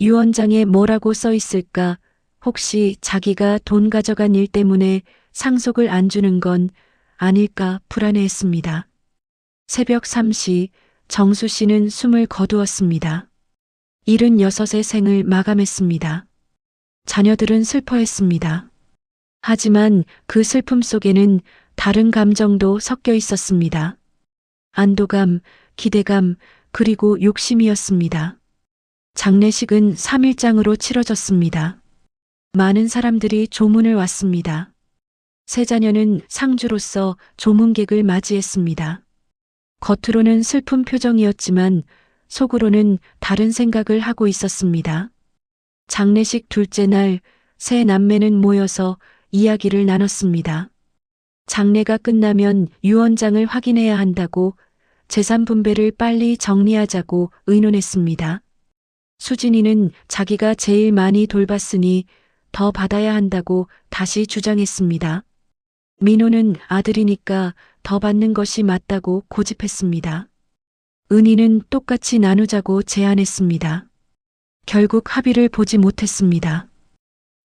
유언장에 뭐라고 써 있을까? 혹시 자기가 돈 가져간 일 때문에 상속을 안 주는 건 아닐까 불안해했습니다. 새벽 3시 정수 씨는 숨을 거두었습니다. 76의 생을 마감했습니다. 자녀들은 슬퍼했습니다. 하지만 그 슬픔 속에는 다른 감정도 섞여 있었습니다. 안도감, 기대감, 그리고 욕심이었습니다. 장례식은 3일장으로 치러졌습니다. 많은 사람들이 조문을 왔습니다. 세 자녀는 상주로서 조문객을 맞이했습니다. 겉으로는 슬픈 표정이었지만 속으로는 다른 생각을 하고 있었습니다. 장례식 둘째 날 세 남매는 모여서 이야기를 나눴습니다. 장례가 끝나면 유언장을 확인해야 한다고, 재산 분배를 빨리 정리하자고 의논했습니다. 수진이는 자기가 제일 많이 돌봤으니 더 받아야 한다고 다시 주장했습니다. 민호는 아들이니까 더 받는 것이 맞다고 고집했습니다. 은희는 똑같이 나누자고 제안했습니다. 결국 합의를 보지 못했습니다.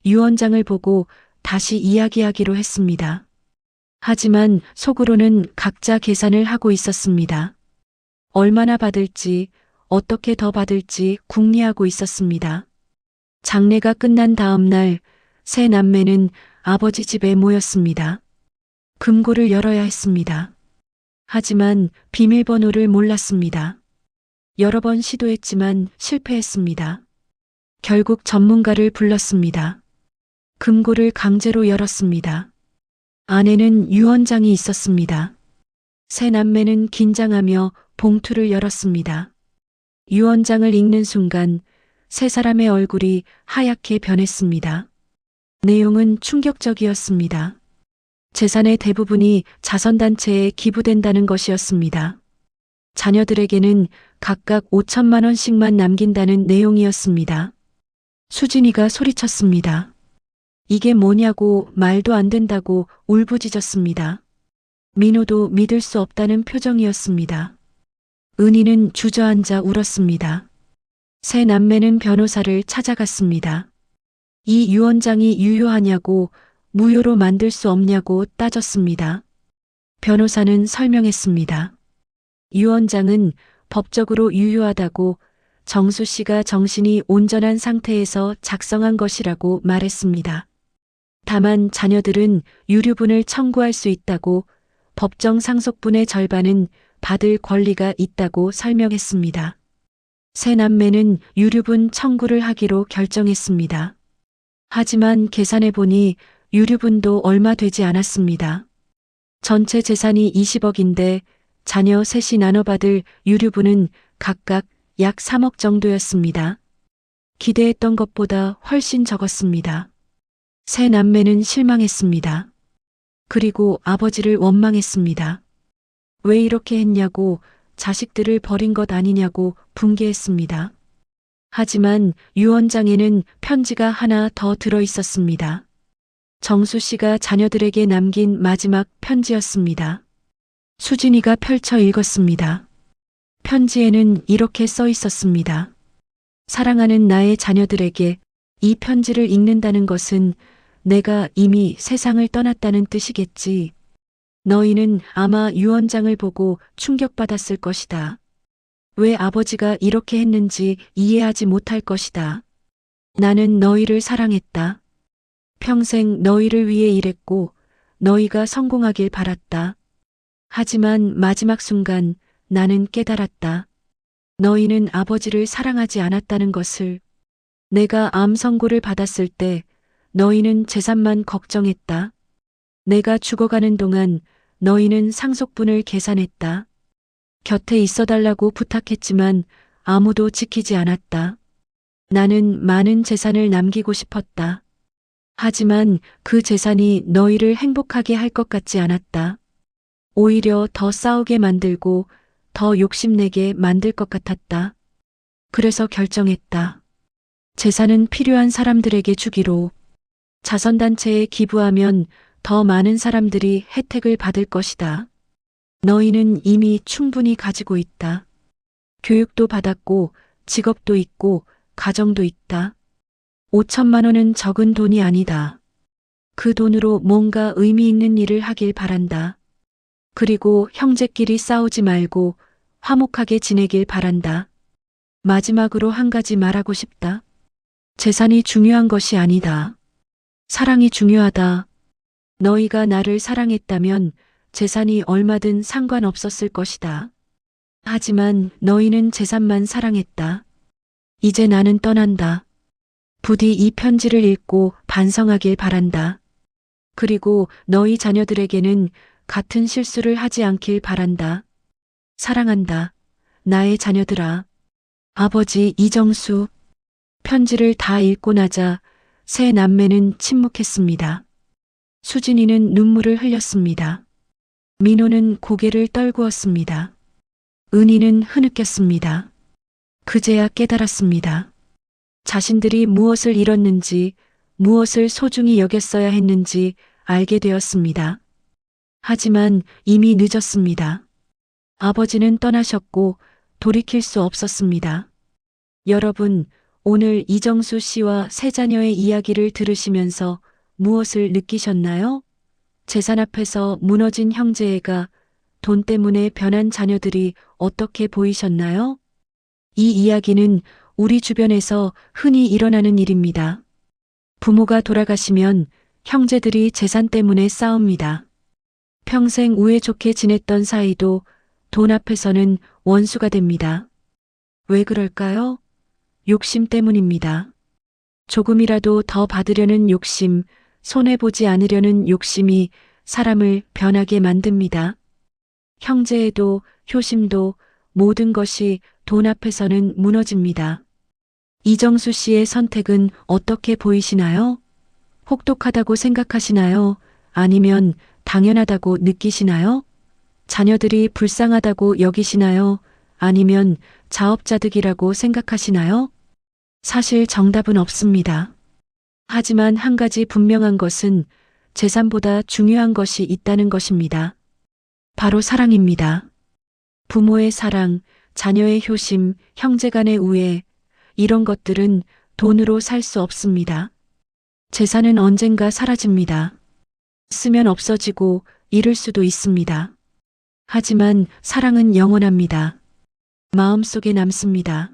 유언장을 보고 다시 이야기하기로 했습니다. 하지만 속으로는 각자 계산을 하고 있었습니다. 얼마나 받을지, 어떻게 더 받을지 궁리하고 있었습니다. 장례가 끝난 다음 날 세 남매는 아버지 집에 모였습니다. 금고를 열어야 했습니다. 하지만 비밀번호를 몰랐습니다. 여러 번 시도했지만 실패했습니다. 결국 전문가를 불렀습니다. 금고를 강제로 열었습니다. 안에는 유언장이 있었습니다. 세 남매는 긴장하며 봉투를 열었습니다. 유언장을 읽는 순간 세 사람의 얼굴이 하얗게 변했습니다. 내용은 충격적이었습니다. 재산의 대부분이 자선단체에 기부된다는 것이었습니다. 자녀들에게는 각각 5천만 원씩만 남긴다는 내용이었습니다. 수진이가 소리쳤습니다. 이게 뭐냐고, 말도 안 된다고 울부짖었습니다. 민호도 믿을 수 없다는 표정이었습니다. 은희는 주저앉아 울었습니다. 세 남매는 변호사를 찾아갔습니다. 이 유언장이 유효하냐고, 무효로 만들 수 없냐고 따졌습니다. 변호사는 설명했습니다. 유언장은 법적으로 유효하다고, 정수 씨가 정신이 온전한 상태에서 작성한 것이라고 말했습니다. 다만 자녀들은 유류분을 청구할 수 있다고, 법정 상속분의 절반은 받을 권리가 있다고 설명했습니다. 세 남매는 유류분 청구를 하기로 결정했습니다. 하지만 계산해 보니 유류분도 얼마 되지 않았습니다. 전체 재산이 20억인데 자녀 셋이 나눠받을 유류분은 각각 약 3억 정도였습니다. 기대했던 것보다 훨씬 적었습니다. 세 남매는 실망했습니다. 그리고 아버지를 원망했습니다. 왜 이렇게 했냐고, 자식들을 버린 것 아니냐고 분개했습니다. 하지만 유언장에는 편지가 하나 더 들어 있었습니다. 정수 씨가 자녀들에게 남긴 마지막 편지였습니다. 수진이가 펼쳐 읽었습니다. 편지에는 이렇게 써 있었습니다. 사랑하는 나의 자녀들에게 이 편지를 읽는다는 것은 내가 이미 세상을 떠났다는 뜻이겠지. 너희는 아마 유언장을 보고 충격받았을 것이다. 왜 아버지가 이렇게 했는지 이해하지 못할 것이다. 나는 너희를 사랑했다. 평생 너희를 위해 일했고 너희가 성공하길 바랐다. 하지만 마지막 순간 나는 깨달았다. 너희는 아버지를 사랑하지 않았다는 것을. 내가 암 선고를 받았을 때 너희는 재산만 걱정했다. 내가 죽어가는 동안 너희는 상속분을 계산했다. 곁에 있어달라고 부탁했지만 아무도 지키지 않았다. 나는 많은 재산을 남기고 싶었다. 하지만 그 재산이 너희를 행복하게 할 것 같지 않았다. 오히려 더 싸우게 만들고 더 욕심내게 만들 것 같았다. 그래서 결정했다. 재산은 필요한 사람들에게 주기로. 자선단체에 기부하면 더 많은 사람들이 혜택을 받을 것이다. 너희는 이미 충분히 가지고 있다. 교육도 받았고 직업도 있고 가정도 있다. 5천만 원은 적은 돈이 아니다. 그 돈으로 뭔가 의미 있는 일을 하길 바란다. 그리고 형제끼리 싸우지 말고 화목하게 지내길 바란다. 마지막으로 한 가지 말하고 싶다. 재산이 중요한 것이 아니다. 사랑이 중요하다. 너희가 나를 사랑했다면 재산이 얼마든 상관없었을 것이다. 하지만 너희는 재산만 사랑했다. 이제 나는 떠난다. 부디 이 편지를 읽고 반성하길 바란다. 그리고 너희 자녀들에게는 같은 실수를 하지 않길 바란다. 사랑한다. 나의 자녀들아. 아버지 이정수. 편지를 다 읽고 나자 세 남매는 침묵했습니다. 수진이는 눈물을 흘렸습니다. 민호는 고개를 떨구었습니다. 은희는 흐느꼈습니다. 그제야 깨달았습니다. 자신들이 무엇을 잃었는지, 무엇을 소중히 여겼어야 했는지 알게 되었습니다. 하지만 이미 늦었습니다. 아버지는 떠나셨고 돌이킬 수 없었습니다. 여러분, 오늘 이정수 씨와 세 자녀의 이야기를 들으시면서 무엇을 느끼셨나요? 재산 앞에서 무너진 형제애가, 돈 때문에 변한 자녀들이 어떻게 보이셨나요? 이 이야기는 우리 주변에서 흔히 일어나는 일입니다. 부모가 돌아가시면 형제들이 재산 때문에 싸웁니다. 평생 우애 좋게 지냈던 사이도 돈 앞에서는 원수가 됩니다. 왜 그럴까요? 욕심 때문입니다. 조금이라도 더 받으려는 욕심, 손해보지 않으려는 욕심이 사람을 변하게 만듭니다. 형제에도 효심도 모든 것이 돈 앞에서는 무너집니다. 이정수 씨의 선택은 어떻게 보이시나요? 혹독하다고 생각하시나요? 아니면 당연하다고 느끼시나요? 자녀들이 불쌍하다고 여기시나요? 아니면 자업자득이라고 생각하시나요? 사실 정답은 없습니다. 하지만 한 가지 분명한 것은 재산보다 중요한 것이 있다는 것입니다. 바로 사랑입니다. 부모의 사랑, 자녀의 효심, 형제간의 우애, 이런 것들은 돈으로 살 수 없습니다. 재산은 언젠가 사라집니다. 쓰면 없어지고 잃을 수도 있습니다. 하지만 사랑은 영원합니다. 마음속에 남습니다.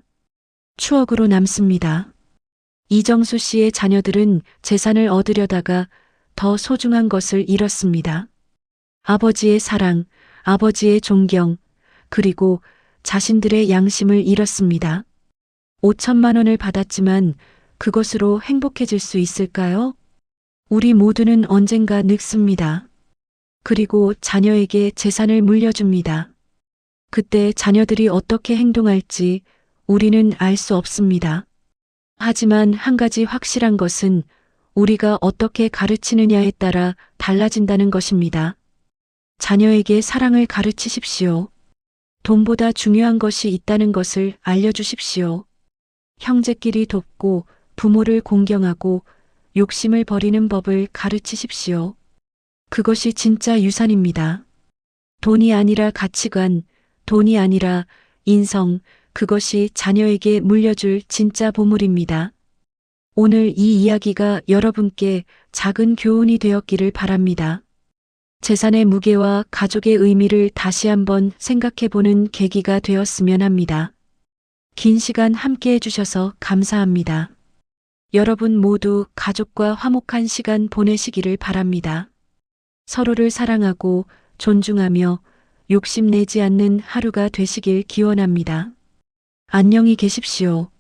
추억으로 남습니다. 이정수 씨의 자녀들은 재산을 얻으려다가 더 소중한 것을 잃었습니다. 아버지의 사랑, 아버지의 존경, 그리고 자신들의 양심을 잃었습니다. 5천만 원을 받았지만 그것으로 행복해질 수 있을까요? 우리 모두는 언젠가 늙습니다. 그리고 자녀에게 재산을 물려줍니다. 그때 자녀들이 어떻게 행동할지 우리는 알 수 없습니다. 하지만 한 가지 확실한 것은 우리가 어떻게 가르치느냐에 따라 달라진다는 것입니다. 자녀에게 사랑을 가르치십시오. 돈보다 중요한 것이 있다는 것을 알려주십시오. 형제끼리 돕고 부모를 공경하고 욕심을 버리는 법을 가르치십시오. 그것이 진짜 유산입니다. 돈이 아니라 가치관, 돈이 아니라 인성, 그것이 자녀에게 물려줄 진짜 보물입니다. 오늘 이 이야기가 여러분께 작은 교훈이 되었기를 바랍니다. 재산의 무게와 가족의 의미를 다시 한번 생각해보는 계기가 되었으면 합니다. 긴 시간 함께 해주셔서 감사합니다. 여러분 모두 가족과 화목한 시간 보내시기를 바랍니다. 서로를 사랑하고 존중하며 욕심내지 않는 하루가 되시길 기원합니다. 안녕히 계십시오.